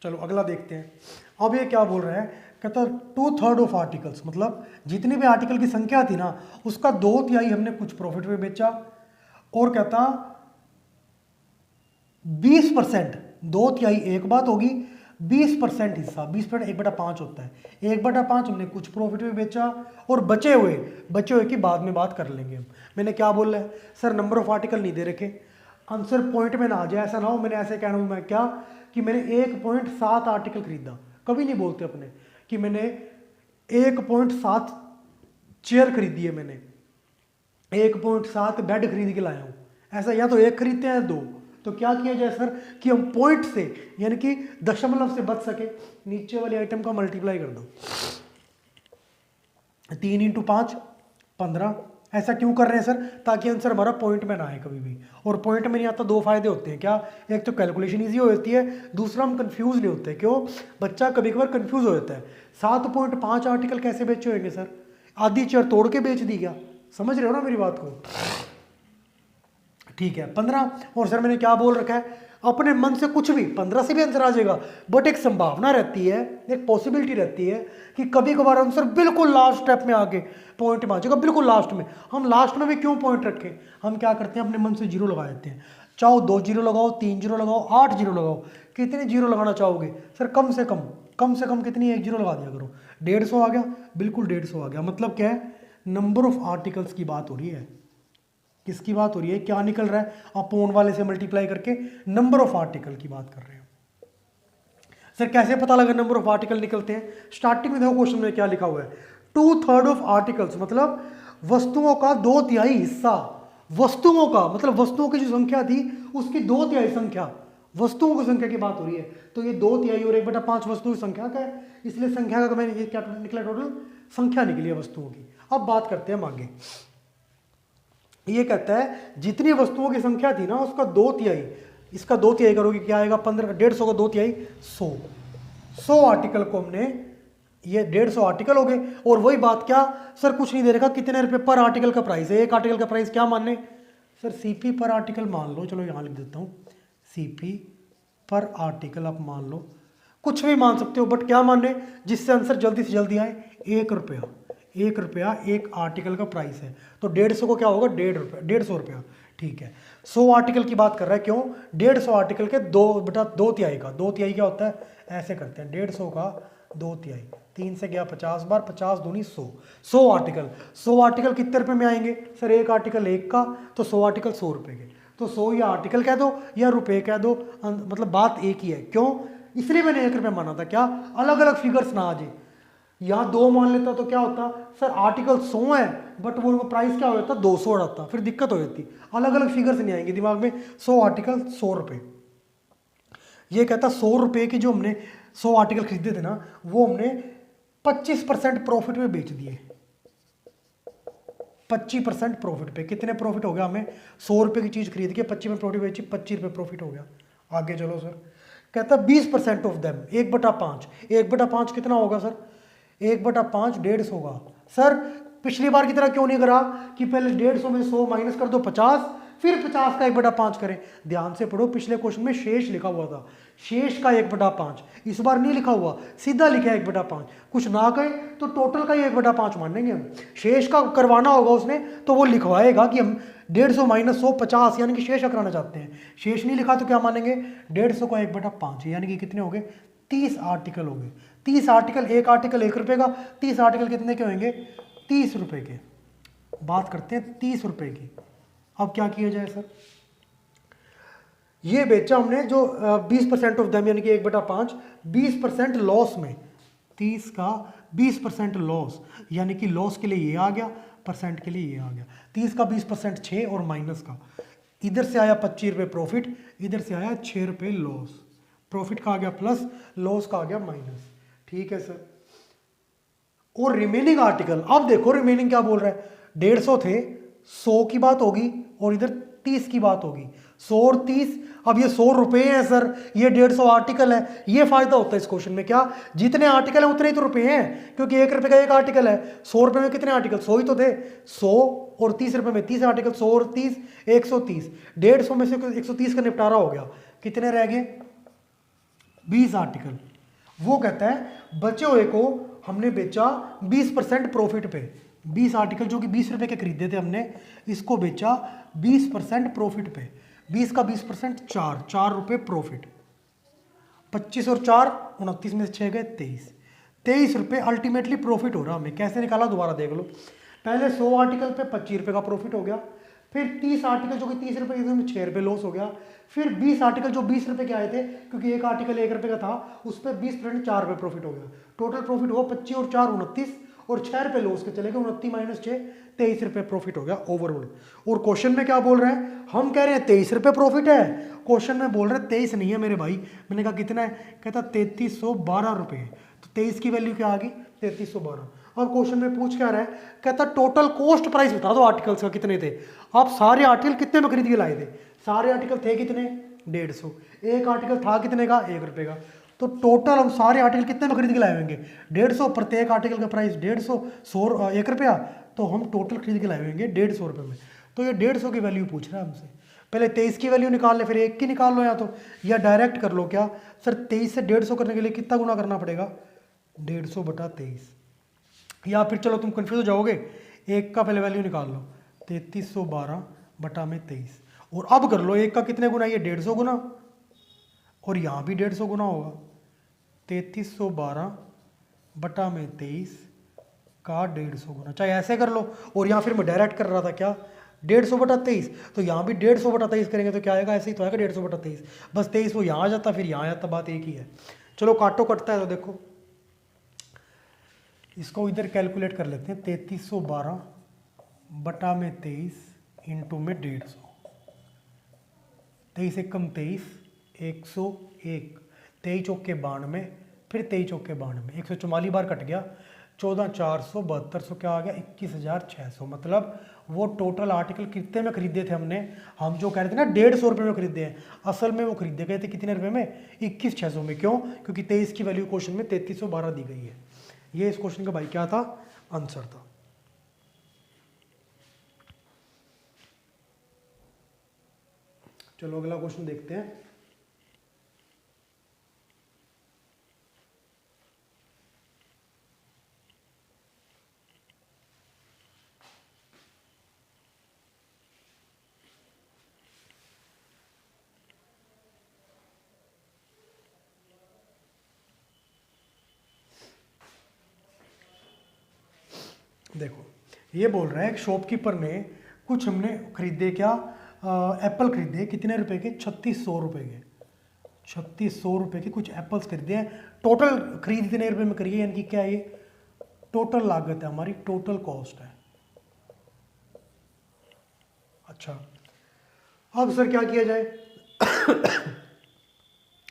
चलो अगला देखते हैं, अब ये क्या बोल रहा है, कहता 2/3 ऑफ आर्टिकल्स, मतलब जितनी भी आर्टिकल की संख्या थी ना उसका 2/3 हमने कुछ प्रॉफिट में बेचा, और कहता 20%, 2/3 एक बात होगी, 20% हिस्सा, 20% 1/5 होता है, 1/5 हमने कुछ प्रॉफिट में बेचा, और बचे हुए की बाद में बात कर लेंगे हम। मैंने क्या बोल रहा है सर, नंबर ऑफ आर्टिकल नहीं दे रखे, आंसर पॉइंट में ना आ जाए, ऐसा ना हो मैंने ऐसे कहना हूँ मैं क्या कि मैंने 1.7 आर्टिकल खरीदा, कभी नहीं बोलते अपने कि मैंने 1.7 चेयर खरीदी है, मैंने 1.7 बेड खरीद के लाया हूँ, ऐसा या तो एक खरीदते हैं 2, तो क्या किया जाए सर कि हम पॉइंट से यानी कि दशमलव से बच सके, नीचे वाली आइटम का मल्टीप्लाई कर दो, 3 × 5 15, ऐसा क्यों कर रहे हैं सर, ताकि आंसर हमारा पॉइंट में ना आए कभी भी, और पॉइंट में नहीं आता 2 फायदे होते हैं, क्या, एक तो कैलकुलेशन इजी हो जाती है, दूसरा हम कंफ्यूज नहीं होते, क्यों, बच्चा कभी कभार कंफ्यूज हो जाता है, 7.5 आर्टिकल कैसे बेचे होंगे सर, आधी चेयर तोड़ के बेच दी क्या, समझ रहे हो ना मेरी बात को। ठीक है 15। और सर मैंने क्या बोल रखा है, अपने मन से कुछ भी 15 से भी आंसर आ जाएगा, बट एक संभावना रहती है, एक पॉसिबिलिटी रहती है कि कभी कभार आंसर बिल्कुल लास्ट स्टेप में आके पॉइंट में आ जाएगा, बिल्कुल लास्ट में। हम लास्ट में भी क्यों पॉइंट रखें, हम क्या करते हैं अपने मन से जीरो लगा देते हैं। चाहो 2 जीरो लगाओ, 3 जीरो लगाओ, 8 जीरो लगाओ, कितने जीरो लगाना चाहोगे सर? कम से कम कितनी, 1 जीरो लगा दिया करो। 150 आ गया, बिल्कुल 150 आ गया। मतलब क्या है, नंबर ऑफ आर्टिकल्स की बात हो रही है। किसकी बात हो रही है, क्या निकल रहा है, अपोन वाले से मल्टीप्लाई करके नंबर ऑफ आर्टिकल की बात कर रहे हैं। सर कैसे पता लगा नंबर ऑफ आर्टिकल निकलते हैं? स्टार्टिंग में देखो क्वेश्चन में क्या लिखा हुआ है, 2/3 ऑफ आर्टिकल्स, मतलब वस्तुओं का 2/3 हिस्सा। वस्तुओं का मतलब वस्तुओं की जो संख्या थी उसकी 2/3 संख्या, वस्तुओं की संख्या की बात हो रही है। तो ये 2/3 और 1/5 वस्तुओं की संख्या का है, इसलिए संख्या का मैंने ये क्या निकला, टोटल संख्या निकली है वस्तुओं की। अब बात करते हैं हम आगे। ये कहता है जितनी वस्तुओं की संख्या थी ना उसका 2/3, इसका 2/3 करोगे क्या आएगा, 15, 150 का 2/3 100 आर्टिकल को हमने, ये 150 आर्टिकल हो गए। और वही बात क्या सर, कुछ नहीं दे रखा, कितने रुपए पर आर्टिकल का प्राइस है। एक आर्टिकल का प्राइस क्या मानने सर, सीपी पर आर्टिकल मान लो, चलो यहाँ लिख देता हूँ, सीपी पर आर्टिकल आप मान लो, कुछ भी मान सकते हो, बट क्या मानने जिससे आंसर जल्दी से जल्दी आए, 1 रुपया। 1 रुपया एक आर्टिकल का प्राइस है, तो 150 को क्या होगा, 150 रुपया। ठीक है, 100 आर्टिकल की बात कर रहा है, क्यों 150 आर्टिकल के 2/2 का 2/3 क्या होता है, ऐसे करते हैं 150 का 2/3, 3 से गया 50 बार, 50 दूनी 100, 100 आर्टिकल। 100 आर्टिकल कितने रुपए में आएंगे सर, एक आर्टिकल 1 का, तो 100 आर्टिकल 100 रुपए के। तो 100 या आर्टिकल कह दो या रुपए कह दो, मतलब बात एक ही है। क्यों, इसलिए मैंने 1 रुपया माना था, क्या अलग अलग फिगर्स ना आ जाए। यहाँ 2 मान लेता तो क्या होता सर, आर्टिकल 100 है बट वो प्राइस क्या हो जाता, 200 आता, फिर दिक्कत हो जाती, अलग अलग फिगर्स नहीं आएंगे दिमाग में। 100 आर्टिकल 100 रुपये, ये कहता 100 रुपये के जो हमने 100 आर्टिकल खरीदे थे ना, वो हमने 25% प्रॉफिट में बेच दिए। 25% प्रॉफिट पे, कितने प्रॉफिट हो गया हमें, 100 रुपये की चीज़ खरीद के 25 में प्रॉफिट बेची, 25 रुपये प्रॉफिट हो गया। आगे चलो सर, कहता 20% ऑफ देम, 1/5। 1/5 कितना होगा सर, 1/5 150 होगा। सर पिछली बार की तरह क्यों नहीं करा कि पहले 150 में 100 माइनस कर दो 50, फिर 50 का 1/5 करें। ध्यान से पढ़ो, पिछले क्वेश्चन में शेष लिखा हुआ था, शेष का 1/5, इस बार नहीं लिखा हुआ, सीधा लिखा है 1/5। कुछ ना कहे तो टोटल का ही 1/5 मानेंगे हम। शेष का करवाना होगा उसने तो वो लिखवाएगा कि हम 150 माइनस 100 50, यानी कि शेष कराना चाहते हैं। शेष नहीं लिखा तो क्या मानेंगे, 150 का 1/5, यानी कि कितने हो गए, 30 आर्टिकल हो गए। 30 आर्टिकल, एक आर्टिकल 1 रुपये का, 30 आर्टिकल कितने के होंगे, 30 रुपये के। बात करते हैं 30 रुपये की। अब क्या किया जाए सर, ये बेचा हमने जो 20% ऑफ देम, यानी कि 1/5, 20% लॉस में, 30 का 20% लॉस, यानी कि लॉस के लिए ये आ गया, परसेंट के लिए ये आ गया। 30 का 20% 6, और माइनस का, इधर से आया 25 रुपये प्रॉफिट, इधर से आया 6 रुपये लॉस। प्रॉफिट का आ गया प्लस, लॉस का आ गया माइनस। ठीक है सर, और रिमेनिंग आर्टिकल, अब देखो रिमेनिंग क्या बोल रहा है, 150 थे, 100 की बात होगी और इधर 30 की बात होगी, 100 और 30। अब ये 100 रुपये हैं सर, ये 150 आर्टिकल है। ये फायदा होता है इस क्वेश्चन में, क्या जितने आर्टिकल है उतने ही तो रुपए हैं, क्योंकि 1 रुपये का एक आर्टिकल है। 100 रुपये में कितने आर्टिकल, 100 ही तो थे, 100 और 30 रुपये में 30 आर्टिकल, 100 और 30 130, 150 में से 130 का निपटारा हो गया, कितने रह गए, 20 आर्टिकल। वो कहता है बचे हुए को हमने बेचा 20% प्रॉफिट पे। 20 आर्टिकल जो कि 20 रुपए के खरीदे थे हमने, इसको बेचा 20% प्रॉफिट पे। 20 का 20% 4 रुपए प्रॉफिट। 25 और 4 29 में से 6 गए 23 रुपए अल्टीमेटली प्रॉफिट हो रहा हमें। कैसे निकाला दोबारा देख लो, पहले 100 आर्टिकल पे 25 रुपए का प्रॉफिट हो गया, फिर 30 आर्टिकल जो कि 30 रुपए के 6 रुपए लॉस हो गया, फिर 20 आर्टिकल जो 20 रुपए के आए थे, क्योंकि एक आर्टिकल 1 रुपए का था, उस पर 20% 4 रुपए प्रॉफिट हो गया। टोटल प्रॉफिट हुआ 25 और 4 29, और 6 रुपए लॉस के चले गए, 29 माइनस 6 23 रुपए प्रॉफिट हो गया ओवरऑल। और क्वेश्चन में क्या बोल रहे हैं, हम कह रहे हैं 23 रुपए प्रॉफिट है, क्वेश्चन में बोल रहे हैं 23 नहीं है मेरे भाई। मैंने कहा कितना है, कहता 3312 रुपये। तो 23 की वैल्यू क्या आ गई, 3312। अब क्वेश्चन में पूछ क्या रहा है, कहता टोटल कॉस्ट प्राइस बता दो आर्टिकल्स का कितने थे। आप सारे आर्टिकल कितने में खरीद के लाए थे, सारे आर्टिकल थे कितने, 150। एक आर्टिकल था कितने का, 1 रुपये का। तो टोटल हम सारे आर्टिकल कितने में खरीद के लाए होंगे, 150। प्रत्येक आर्टिकल का प्राइस 150, 100 1 रुपया, तो हम टोटल खरीद के लाए होंगे 150 रुपये में। तो ये 150 की वैल्यू पूछ रहा है हमसे। पहले 23 की वैल्यू निकाल ले, फिर 1 की निकाल लो, या डायरेक्ट कर लो। क्या सर 23 से 150 करने के लिए कितना गुना करना पड़ेगा? 150 बटा 23। या फिर चलो तुम कंफ्यूज हो जाओगे, 1 का पहले वैल्यू निकाल लो, 3312 बटा में 23, और अब कर लो 1 का कितने गुना, ये 150 गुना, और यहाँ भी 150 गुना होगा। 3312 बटा में 23 का 150 गुना, चाहे ऐसे कर लो, और यहाँ फिर मैं डायरेक्ट कर रहा था क्या, 150 बटा 23, तो यहाँ भी 150 बटा 23 करेंगे तो क्या आएगा, ऐसे ही तो आएगा 150 बटा 23, बस 23 वो यहाँ आ जाता फिर यहाँ आ जाता, बात एक ही है। चलो काटो कटता है तो देखो, इसको इधर कैलकुलेट कर लेते हैं, 3312 बटा में 23 इंटू में 150, 23 एकम 23, 101, 23 चौके 92, फिर 23 चौके 92, 144 बार कट गया, 14472, क्या आ गया 21600। मतलब वो टोटल आर्टिकल कितने में खरीदे थे हमने, हम जो कह रहे थे ना 150 रुपये में खरीदे हैं, असल में वो खरीदे गए थे कितने रुपए में, 21600 में। क्यों? क्योंकि 23 की वैल्यू क्वेश्चन में 3312 दी गई है। ये इस क्वेश्चन का भाई क्या था, आंसर था। चलो अगला क्वेश्चन देखते हैं। देखो ये बोल रहा है शॉपकीपर ने कुछ हमने खरीदे, क्या एप्पल खरीदे, कितने रुपए के, 3600 रुपए के, 3600 रुपए के कुछ एप्पल्स खरीदे हैं। टोटल खरीद कितने रुपए में करिए, यानी कि क्या ये टोटल लागत है हमारी, टोटल कॉस्ट है। अच्छा अब सर क्या किया जाए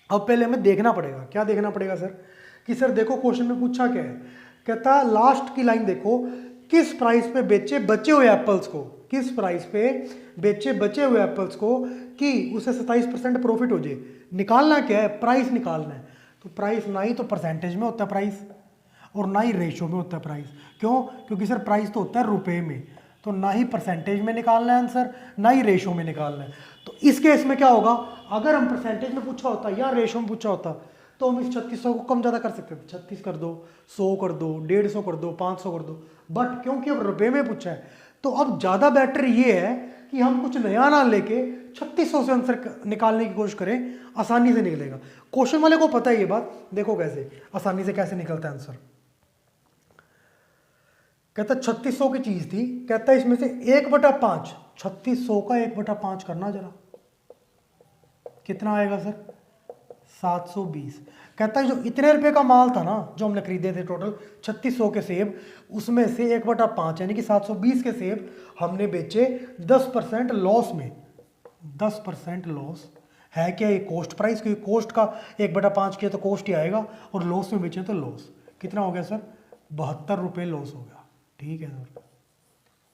अब पहले हमें देखना पड़ेगा, क्या देखना पड़ेगा सर, कि सर देखो क्वेश्चन में पूछा क्या है, कहता लास्ट की लाइन देखो, किस प्राइस पे बेचे बचे हुए एप्पल्स को, किस प्राइस पे बेचे बचे हुए एप्पल्स को कि उसे 27% प्रॉफिट हो जाए। निकालना क्या है, प्राइस निकालना है। तो प्राइस ना ही तो परसेंटेज में होता है प्राइस, और ना ही रेशो में होता है प्राइस। क्यों? क्योंकि सर प्राइस तो होता है रुपए में, तो ना ही परसेंटेज में निकालना है आंसर, ना ही रेशो में निकालना है। तो इस केस में क्या होगा, अगर हम परसेंटेज में पूछा होता या रेशो में पूछा होता तो हम इस 3600 को कम ज़्यादा कर सकते थे, 36 कर दो, 100 कर दो, 150 कर दो, 500 कर दो, बट क्योंकि अब रुपए में पूछा है तो अब ज़्यादा बेटर ये है कि हम कुछ नया ना लेके 3600 से आंसर निकालने की कोशिश करें, आसानी से निकलेगा। क्वेश्चन वाले को पता है ये बात, देखो कैसे आसानी से कैसे निकलता है आंसर। कहता 3600 की चीज थी, कहता इसमें से 1/5, 3600 का 1/5 करना जरा, कितना आएगा सर, 720। कहता है जो इतने रुपए का माल था ना जो हमने खरीदे थे टोटल 3600 के सेब, उसमें से 1/5 यानी कि 720 के सेब हमने बेचे 10% लॉस में। 10% लॉस है क्या, ये कॉस्ट प्राइस, क्योंकि कॉस्ट का 1/5 किया तो कॉस्ट ही आएगा, और लॉस में बेचे तो लॉस। कितना हो गया सर, 72 रुपये लॉस हो गया। ठीक है सर,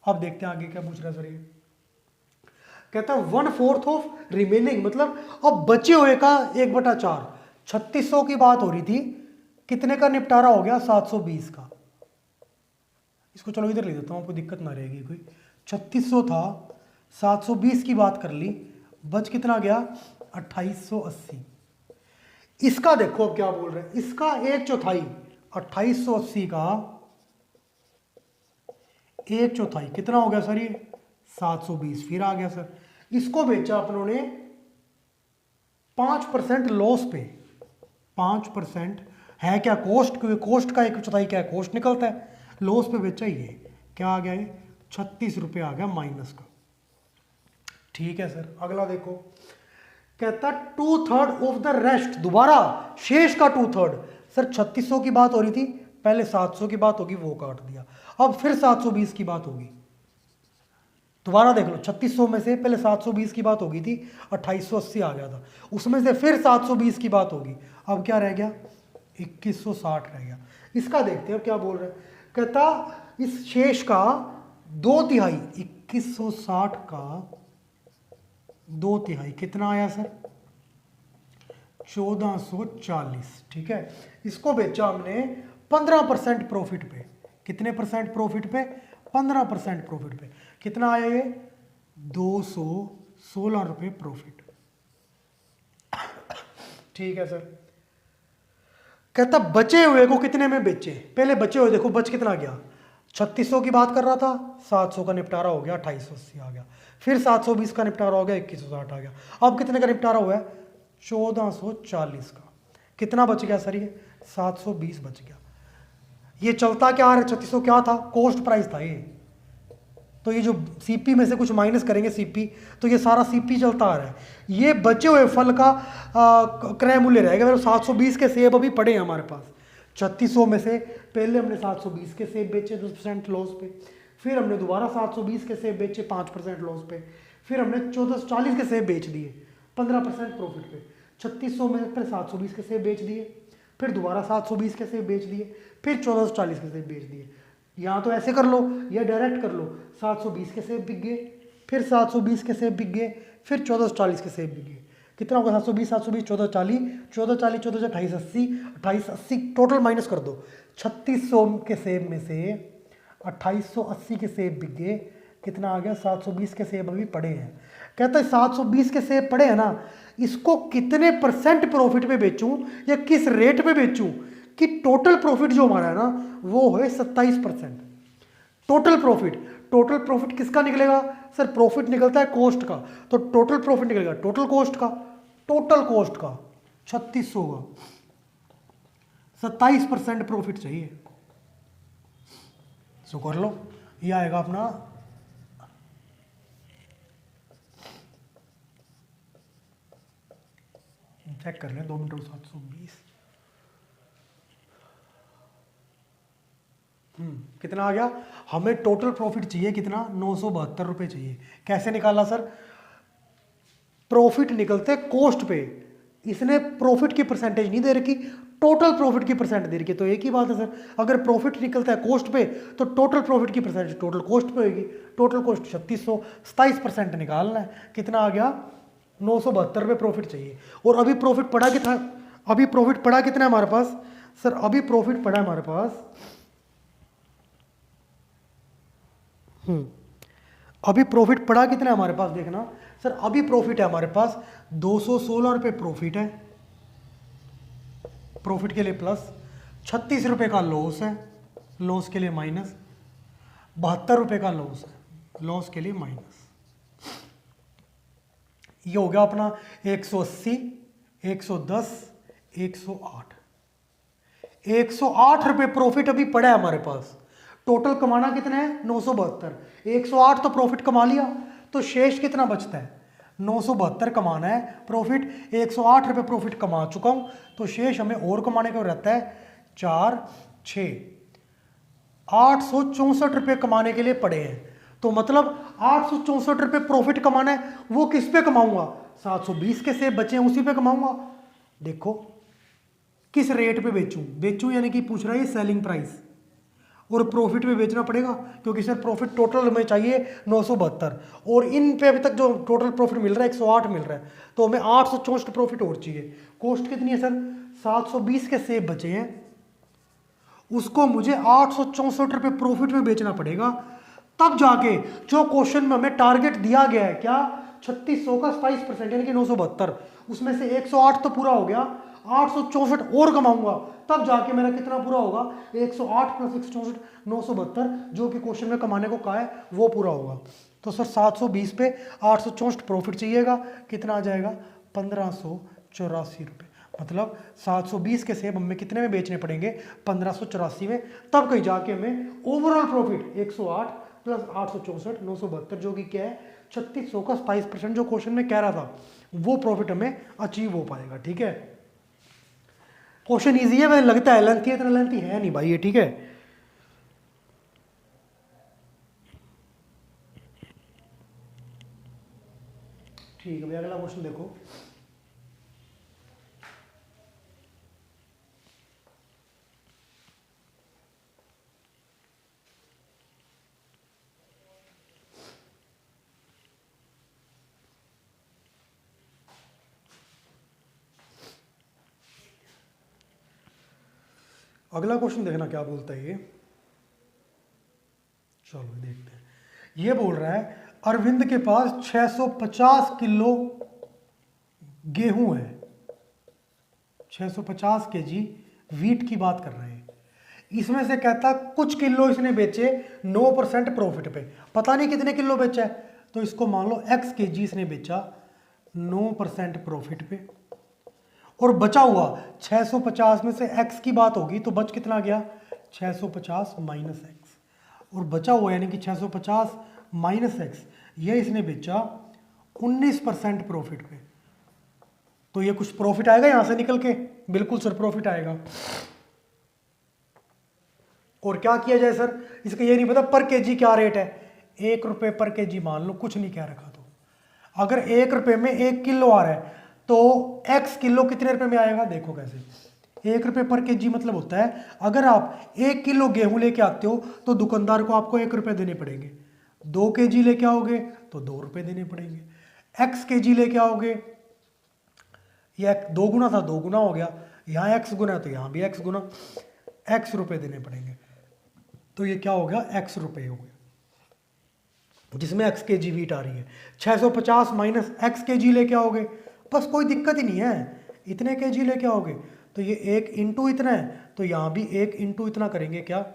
अब देखते हैं आगे क्या पूछ रहा है सर। ये कहता है 1/4 ऑफ रिमेनिंग, मतलब अब बचे हुए का 1/4। 3600 की बात हो रही थी, कितने का निपटारा हो गया, 720 का। इसको चलो इधर ले देता हूं, आपको दिक्कत ना रहेगी कोई। 3600 था, 720 की बात कर ली, बच कितना गया, 2880। इसका देखो अब क्या बोल रहे हैं, इसका 1/4, 2880 का 1/4 कितना हो गया सर, ये 720 फिर आ गया सर। इसको बेचा अपनों ने 5% लॉस पे, 5% है क्या कॉस्ट, क्योंकि कॉस्ट का 1/4 क्या है, कॉस्ट निकलता है, लॉस पे बेचा ये, क्या आ गया ये 36 रुपये आ गया माइनस का। ठीक है सर, अगला देखो, कहता 2/3 ऑफ द रेस्ट, दोबारा शेष का 2/3। सर 3600 की बात हो रही थी, पहले 700 की बात होगी, वो काट दिया, अब फिर 720 की बात होगी। दोबारा देख लो, 3600 में से पहले 720 की बात होगी थी, 2880 आ गया था, उसमें से फिर 720 की बात होगी, अब क्या रह गया, 2160 रह गया। इसका देखते हैं अब क्या बोल रहे हैं, कहता इस शेष का 2/3, 2160 का 2/3 कितना आया सर, 1440। ठीक है, इसको बेचा हमने 15% प्रॉफिट पे, कितने परसेंट प्रॉफिट पे, 15% प्रॉफिट पे, कितना आया ये 200 16 रुपये प्रॉफिट। ठीक है सर। कहता बचे हुए को कितने में बेचे, पहले बचे हुए देखो बच कितना गया, 3600 की बात कर रहा था, 700 का निपटारा हो गया, 2880 आ गया, फिर 720 का निपटारा हो गया, 2160 आ गया। अब कितने का निपटारा हुआ है, 1440 का। कितना बच गया सर, ये 720 बच गया। ये चलता क्या आ रहा है, 3600 क्या था, कॉस्ट प्राइस था ये। तो ये जो सीपी में से कुछ माइनस करेंगे सीपी, तो ये सारा सीपी चलता आ रहा है। ये बचे हुए फल का क्रय मूल्य रहेगा। मेरे 720 के सेब अभी पड़े हैं हमारे पास, 3600 में से पहले हमने 720 के सेब बेचे 10% लॉस पे, फिर हमने दोबारा 720 के सेब बेचे 5% लॉस पे, फिर हमने 1440 के सेब बेच दिए 15% प्रॉफिट पे, 3600 में फिर 720 के सेब बेच दिए, फिर दोबारा 720 के सेब बेच दिए, फिर 1440 के सेब बेच दिए। यहाँ तो ऐसे कर लो या डायरेक्ट कर लो, 720 के सेब बिक गए, फिर 720 के सेब बिक गए, फिर 1440 के सेब बिक गए। कितना होगा 720 720 1440 1440 14 2880 2880 टोटल माइनस कर दो। 3600 के सेब में से 2880 के सेब बिक गए, कितना आ गया 720 के सेब अभी पड़े हैं। कहता है 720 के सेब पड़े हैं ना, इसको कितने परसेंट प्रॉफिट पे बेचूं या किस रेट पे बेचूं कि टोटल प्रॉफिट जो हमारा है ना वो है 27%। टोटल प्रॉफिट किसका निकलेगा सर, प्रॉफिट निकलता है कॉस्ट का, तो टोटल प्रॉफिट निकलेगा टोटल कॉस्ट का 3600 का 27% प्रॉफिट चाहिए। सो कर लो, ये आएगा अपना चेक कर लें 2 मिनट 720 कितना आ गया, हमें टोटल प्रॉफिट चाहिए कितना 972 रुपये चाहिए। कैसे निकाला सर, प्रॉफिट निकलते कॉस्ट पे, इसने प्रॉफिट की परसेंटेज नहीं दे रखी, टोटल प्रॉफिट की परसेंट दे रखी। तो एक ही बात है सर, अगर प्रॉफिट निकलता है कॉस्ट पे तो टोटल प्रॉफिट की परसेंटेज टोटल कॉस्ट पे होगी। टोटल कॉस्ट 3600, 27% निकालना है, कितना आ गया 972 रुपये प्रॉफिट चाहिए। और अभी प्रॉफिट पड़ा कितना, अभी प्रॉफिट पड़ा कितना है हमारे पास सर, अभी प्रॉफिट पड़ा हमारे पास अभी प्रॉफिट पड़ा कितना है हमारे पास, देखना सर, अभी प्रॉफिट है हमारे पास 216 रुपये प्रॉफिट है, प्रॉफिट के लिए प्लस 36 रुपये का लॉस है, लॉस के लिए माइनस 72 रुपये का लॉस है, लॉस के लिए माइनस। ये हो गया अपना 180 110 108 108 रुपये प्रॉफिट अभी पड़ा है हमारे पास। टोटल कमाना कितना है 972, 108 तो प्रॉफिट कमा लिया, तो शेष कितना बचता है 972 कमाना है प्रॉफिट, 108 रुपये प्रॉफिट कमा चुका हूं, तो शेष हमें और कमाने का रहता है 4 6 864 रुपये कमाने के लिए पड़े हैं। तो मतलब 864 रुपये प्रॉफिट कमाना है, वो किस पे कमाऊंगा, 720 के सेब बचे हैं उसी पे कमाऊंगा। देखो किस रेट पे बेचूं यानी कि पूछ रहा है सेलिंग प्राइस, और प्रॉफिट में बेचना पड़ेगा क्योंकि सर प्रॉफिट टोटल हमें चाहिए 972, और इन पे अभी तक जो टोटल प्रॉफिट मिल रहा है 108 मिल रहा है, तो हमें 864 प्रॉफिट और चाहिए। कॉस्ट कितनी है सर, 720 के सेब बचे हैं, उसको मुझे 864 रुपये प्रॉफिट में बेचना पड़ेगा, तब जाके जो क्वेश्चन में हमें टारगेट दिया गया है क्या 3600 का 27% यानी कि 972, उसमें से 108 तो पूरा हो गया, 864 और कमाऊंगा, तब जाके मेरा कितना पूरा होगा 108 प्लस 164 972, जो कि क्वेश्चन में कमाने को कहा है वो पूरा होगा। तो सर 720 पे 864 प्रॉफिट चाहिएगा, कितना आ जाएगा 1584 रुपये। मतलब 720 के सेब हमें कितने में बेचने पड़ेंगे 1584 में, तब कहीं जाके हमें ओवरऑल प्रॉफिट 108 प्लस 864 972, जो कि क्या है 3600 का 27%, जो क्वेश्चन में कह रहा था वो प्रॉफिट हमें अचीव हो पाएगा। ठीक है, क्वेश्चन इजी है, मुझे लगता है लेंथी है, इतना लेंथी है नहीं भाई ये। ठीक है, ठीक है भाई, अगला क्वेश्चन देखो। अगला क्वेश्चन देखना क्या बोलता है ये, चलो देखते हैं। ये बोल रहा है अरविंद के पास 650 किलो गेहूं है, 650 केजी वीट की बात कर रहे हैं। इसमें से कहता कुछ किलो इसने बेचे 9% प्रॉफिट पे, पता नहीं कितने किलो बेचा है, तो इसको मान लो x केजी इसने बेचा 9% प्रॉफिट पे, और बचा हुआ 650 में से x की बात होगी तो बच कितना गया 650 माइनस एक्स, और बचा हुआ यानी कि 650 माइनस एक्स ये इसने बेचा 19% प्रॉफिट पे, तो ये कुछ प्रॉफिट आएगा यहां से निकल के, बिल्कुल सर प्रॉफिट आएगा। और क्या किया जाए सर, इसका ये नहीं पता पर केजी क्या रेट है, 1 रुपये पर केजी मान लो, कुछ नहीं कह रखा। तो अगर 1 रुपये में 1 किलो आ रहा है तो x किलो कितने रुपए में आएगा, देखो कैसे, 1 रुपये पर केजी मतलब होता है अगर आप 1 किलो गेहूं लेके आते हो तो दुकानदार को आपको 1 रुपये देने पड़ेंगे, 2 केजी लेके आओगे तो 2 रुपये देने पड़ेंगे, x केजी लेके आओगे, यह 2 गुना था 2 गुना हो गया, यहाँ x गुना है तो यहाँ भी x गुना, x रुपये देने पड़ेंगे, तो ये क्या हो गया x रुपये हो गया, जिसमें x केजी वीट आ रही है। 650 माइनस x केजी लेके आओगे, बस कोई दिक्कत ही नहीं है, इतने केजी लेके आओगे तो ये 1 इंटू इतना है, तो यहाँ भी 1 इंटू इतना करेंगे क्या,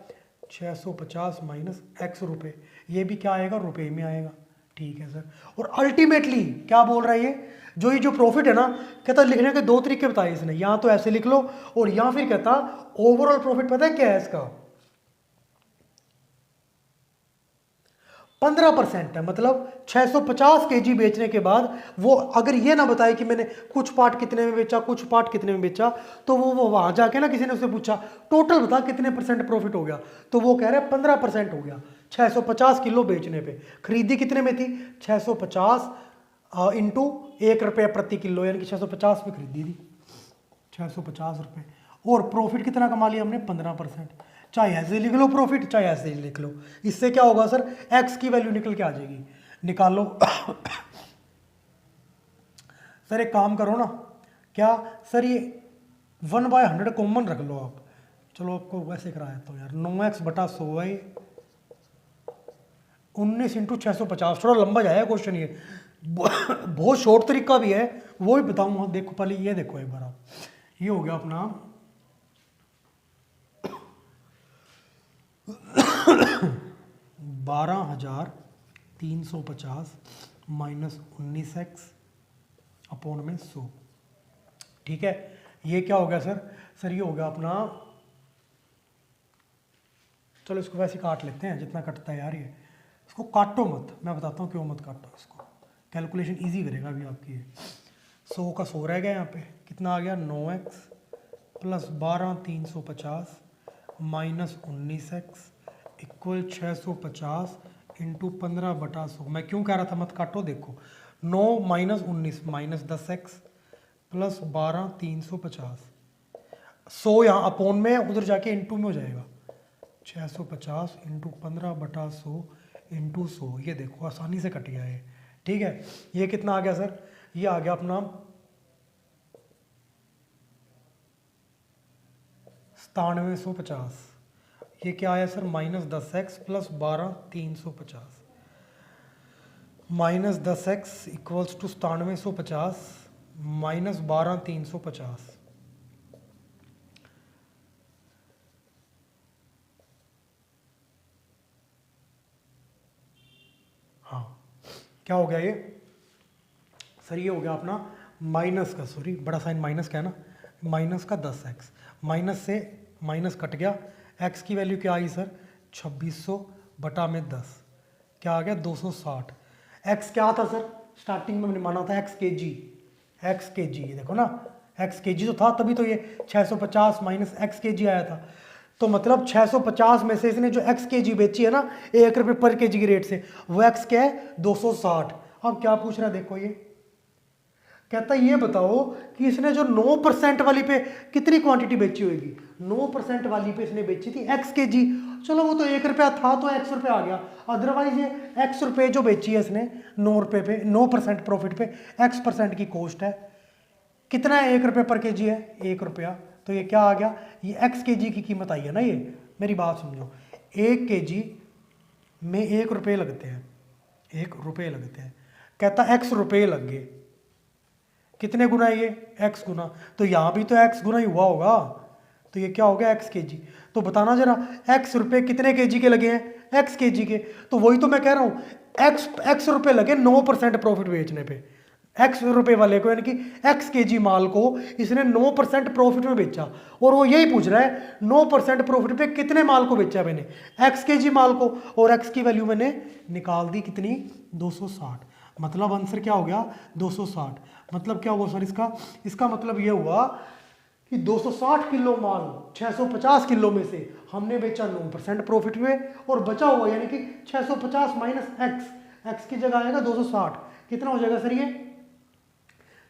650 माइनस x रुपये, ये भी क्या आएगा रुपये में आएगा, ठीक है सर। और अल्टीमेटली क्या बोल रहा है ये जो प्रॉफिट है ना, कहता लिखने के 2 तरीके बताए इसने, यहाँ तो ऐसे लिख लो और यहाँ फिर कहता ओवरऑल प्रॉफिट पता है क्या है इसका, 15% है, मतलब 650 केजी बेचने के बाद वो अगर ये ना बताए कि मैंने कुछ पार्ट कितने में बेचा कुछ पार्ट कितने में बेचा, तो वो वहां जाके ना किसी ने उससे पूछा टोटल बता कितने परसेंट प्रॉफिट हो गया, तो वो कह रहे हैं 15% हो गया 650 किलो बेचने पे। खरीदी कितने में थी 650 इंटू 1 रुपये प्रति किलो, यानी कि 650 में खरीदी थी 650 रुपये, और प्रॉफिट कितना कमा लिया हमने 15%। चाहे ऐसे लिख लो प्रॉफिट चाहे ऐसे लिख लो, इससे क्या होगा सर x की वैल्यू निकल के आ जाएगी, निकालो सर एक काम करो ना, क्या सर ये 1/100 कॉमन रख लो आप, चलो आपको वैसे कराया तो यार 9x बटा 100 है, 19 इंटू 650, थोड़ा लंबा जाएगा क्वेश्चन ये, बहुत शॉर्ट तरीका भी है वो ही बताऊंगा, देखो पहले ये देखो एक बार आप, ये हो गया अपना 12,350 माइनस 19x अपॉन में 100, ठीक है। ये क्या हो गया सर ये हो गया अपना, चलो इसको वैसे काट लेते हैं जितना कटता है यार, ये इसको काटो मत, मैं बताता हूँ क्यों मत काटो इसको, कैलकुलेशन इजी करेगा अभी आपकी। 100 का 100 रह गया, यहाँ पे कितना आ गया 9x plus 12,350 minus 19x equal 650 into 15/100। मैं क्यों कह रहा था मत काटो, देखो 9 माइनस 19 माइनस 10x प्लस 12,350, 100 यहाँ अपोन में उधर जाके इंटू में हो जाएगा, 650 इंटू 15/100 इंटू 100, ये देखो आसानी से कट गया है, ठीक है। ये कितना आ गया सर, ये आ गया अपना 9750, ये क्या आया sir minus 10x plus 12,350, minus 10x equals to 9750 minus 12,350, हाँ क्या हो गया ये सर, ये हो गया अपना माइनस का, सॉरी बड़ा साइन माइनस का है ना, माइनस का 10x, माइनस से माइनस कट गया, x की वैल्यू क्या आई सर 2600 बटा में 10, क्या आ गया 260। x क्या था सर, स्टार्टिंग में मैंने माना था x kg, ये देखो ना x kg तो था, तभी तो ये 650 माइनस x kg आया था, तो मतलब 650 में से इसने जो x kg बेची है ना 1 रुपये पर केजी के रेट से, वो x क्या है 260। अब क्या पूछ रहा है देखो, ये कहता है ये बताओ कि इसने जो 9% वाली पे कितनी क्वांटिटी बेची होगी, 9% वाली पे इसने बेची थी x kg, चलो वो तो 1 रुपया था तो x रुपये आ गया, अदरवाइज ये x रुपये जो बेची है इसने 9 रुपये पे 9% प्रॉफिट पे, x% की कॉस्ट है, कितना है 1 रुपये पर केजी है 1 रुपया, तो ये क्या आ गया, ये x kg की कीमत आई है ना, ये मेरी बात समझो 1 kg में 1 रुपये लगते हैं, 1 रुपये लगते हैं। कहता x रुपये लग गए, कितने गुना है ये, x गुना, तो यहाँ भी तो x गुना ही हुआ होगा, तो ये क्या हो गया x kg। तो बताना जरा x रुपये कितने kg के लगे हैं, x kg के। तो वही तो मैं कह रहा हूँ, x रुपये लगे 9% प्रॉफिट बेचने पे, x रुपये वाले को, यानी कि x kg माल को इसने 9% प्रॉफिट में बेचा, और वो यही पूछ रहा है 9% प्रॉफिट पे कितने माल को बेचा मैंने, x kg माल को, और x की वैल्यू मैंने निकाल दी कितनी, 260। मतलब आंसर क्या हो गया, 260। मतलब क्या हुआ सर इसका मतलब ये हुआ कि 260 किलो माल 650 किलो में से हमने बेचा 9% प्रॉफिट में, और बचा हुआ यानी कि 650 माइनस x की जगह आएगा 260, कितना हो जाएगा सर ये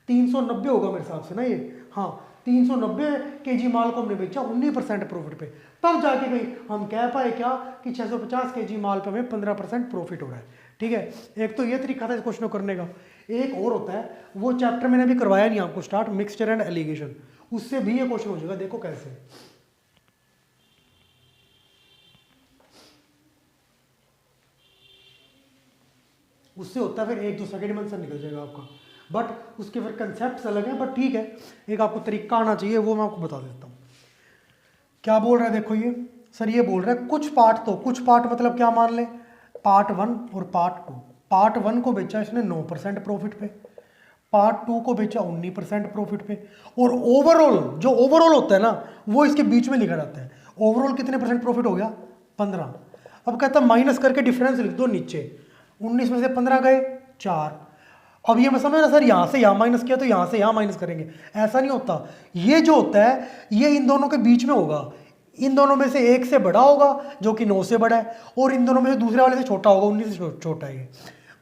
390 होगा मेरे हिसाब से ना ये, हाँ 390 केजी माल को हमने बेचा 19% प्रॉफिट पे, तब जाके कहीं हम कह पाए क्या कि 650 केजी माल पे हमें 15% प्रॉफिट हो रहा है। ठीक है, एक तो ये तरीका था इस क्वेश्चन को करने का। एक और होता है, वो चैप्टर मैंने अभी करवाया नहीं आपको स्टार्ट, मिक्सचर एंड एलिगेशन, उससे भी ये क्वेश्चन हो जाएगा, देखो कैसे। उससे होता है फिर 1-2 सेकंड में आंसर निकल जाएगा आपका, बट उसके फिर कंसेप्ट अलग हैं, बट ठीक है, एक आपको तरीका आना चाहिए, वो मैं आपको बता देता हूँ। क्या बोल रहा है देखो ये सर, ये बोल रहा है कुछ पार्ट, तो कुछ पार्ट मतलब क्या मान ले, पार्ट 1 और पार्ट 2। पार्ट 1 को बेचा इसने 9% प्रॉफिट पे, पार्ट 2 को बेचा 19% प्रॉफिट पे, और ओवरऑल जो ओवरऑल होता है ना वो इसके बीच में लिखा जाता है। ओवरऑल कितने परसेंट प्रॉफिट हो गया, 15। अब कहता माइनस करके डिफरेंस लिख दो नीचे, 19 में से 15 गए 4। अब ये मैं समझ रहा सर, यहाँ से यहाँ माइनस किया तो यहाँ से यहाँ माइनस करेंगे, ऐसा नहीं होता। ये जो होता है ये इन दोनों के बीच में होगा, इन दोनों में से एक से बड़ा होगा जो कि 9 से बड़ा है, और इन दोनों में से दूसरे वाले से छोटा होगा, 19 से छोटा है ये,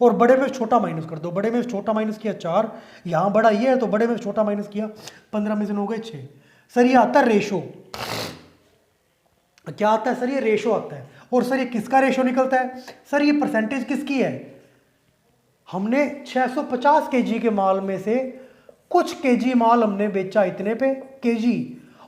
और बड़े में छोटा माइनस कर दो। बड़े में छोटा माइनस किया 4, यहाँ बड़ा ये है तो बड़े में छोटा माइनस किया, 15 में से 9 गए 6। सर ये आता है रेशो, क्या आता है सर, ये रेशो आता है। और सर ये किसका रेशो निकलता है, सर ये परसेंटेज किसकी है, हमने 650 केजी के माल में से कुछ केजी माल हमने बेचा इतने पे केजी,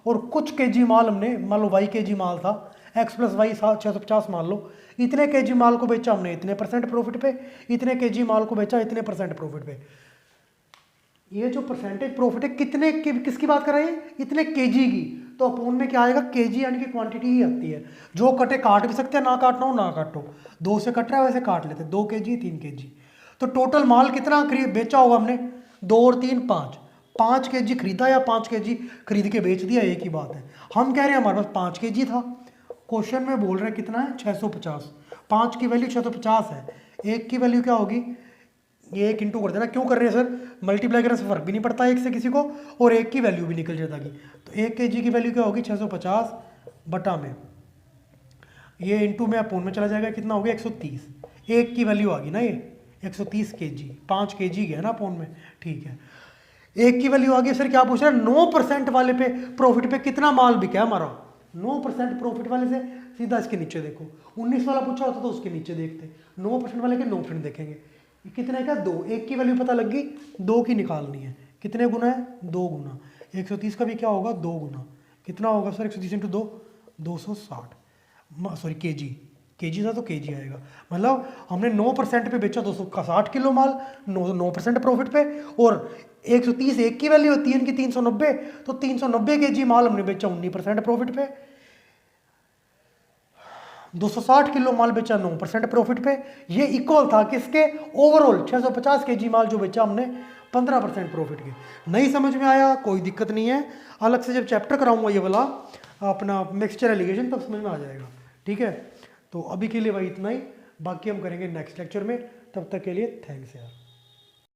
और कुछ केजी माल हमने, मान लो वाई केजी माल था, x प्लस वाई 650 मान लो, इतने केजी माल को बेचा हमने इतने परसेंट प्रॉफिट पे, इतने केजी माल को बेचा इतने परसेंट प्रॉफिट पे। ये जो परसेंटेज प्रॉफिट है कितने किसकी बात कर रहे हैं, इतने केजी की, तो अपोन में क्या आएगा, केजी यानी कि क्वांटिटी ही आती है। जो कटे काट भी सकते हैं, ना काटना हो ना काटो, 2 से कट रहा है वैसे काट लेते, 2 केजी 3 केजी। तो टोटल माल कितना बेचा होगा हमने, 2 और 3 5 केजी खरीदा या 5 केजी खरीद के बेच दिया, एक ही बात है। हम कह रहे हैं हमारे पास 5 केजी था, क्वेश्चन में बोल रहे हैं कितना है 650, 5 की वैल्यू 650 है, एक की वैल्यू क्या होगी, ये 1 इंटू कर देना। क्यों कर रहे हैं सर, मल्टीप्लाई करने से फर्क भी नहीं पड़ता एक से किसी को, और एक की वैल्यू भी निकल जाता की। तो 1 केजी की वैल्यू क्या होगी 650 बटा में, ये इंटू में अपोन में चला जाएगा, कितना हो गया 130, एक की वैल्यू आ गई ना ये 130 केजी, 5 केजी गया ना अपोन में, ठीक है। एक की वैल्यू आ गई, सर क्या पूछ रहा है 9% वाले पे प्रॉफिट पे कितना माल बिका हमारा, 9% प्रॉफिट वाले से सीधा इसके नीचे देखो, 19 वाला पूछा होता तो उसके नीचे देखते, 9% वाले के 9% देखेंगे, कितने का 2, एक की वैल्यू पता लग गई, 2 की निकालनी है, कितने गुना है 2 गुना, 130 का भी क्या होगा 2 गुना, कितना होगा सर 130 इंटू 2 260, सॉरी केजी था तो केजी आएगा। मतलब हमने 9% पे बेचा 260 किलो माल, 9% प्रॉफिट पे, और 130 एक की वैल्यू है, 3 की 390, तो 390 केजी माल हमने बेचा 19% प्रॉफिट पे, 260 किलो माल बेचा 9% प्रॉफिट पे। ये इक्वल था किसके, ओवरऑल 650 केजी माल जो बेचा हमने 15% प्रॉफिट के। नहीं समझ में आया कोई दिक्कत नहीं है, अलग से जब चैप्टर कराऊंगा ये वाला अपना मिक्सचर एलिगेशन तब समझ में आ जाएगा, ठीक है। तो अभी के लिए भाई इतना ही, बाकी हम करेंगे नेक्स्ट लेक्चर में, तब तक के लिए थैंक्स यार।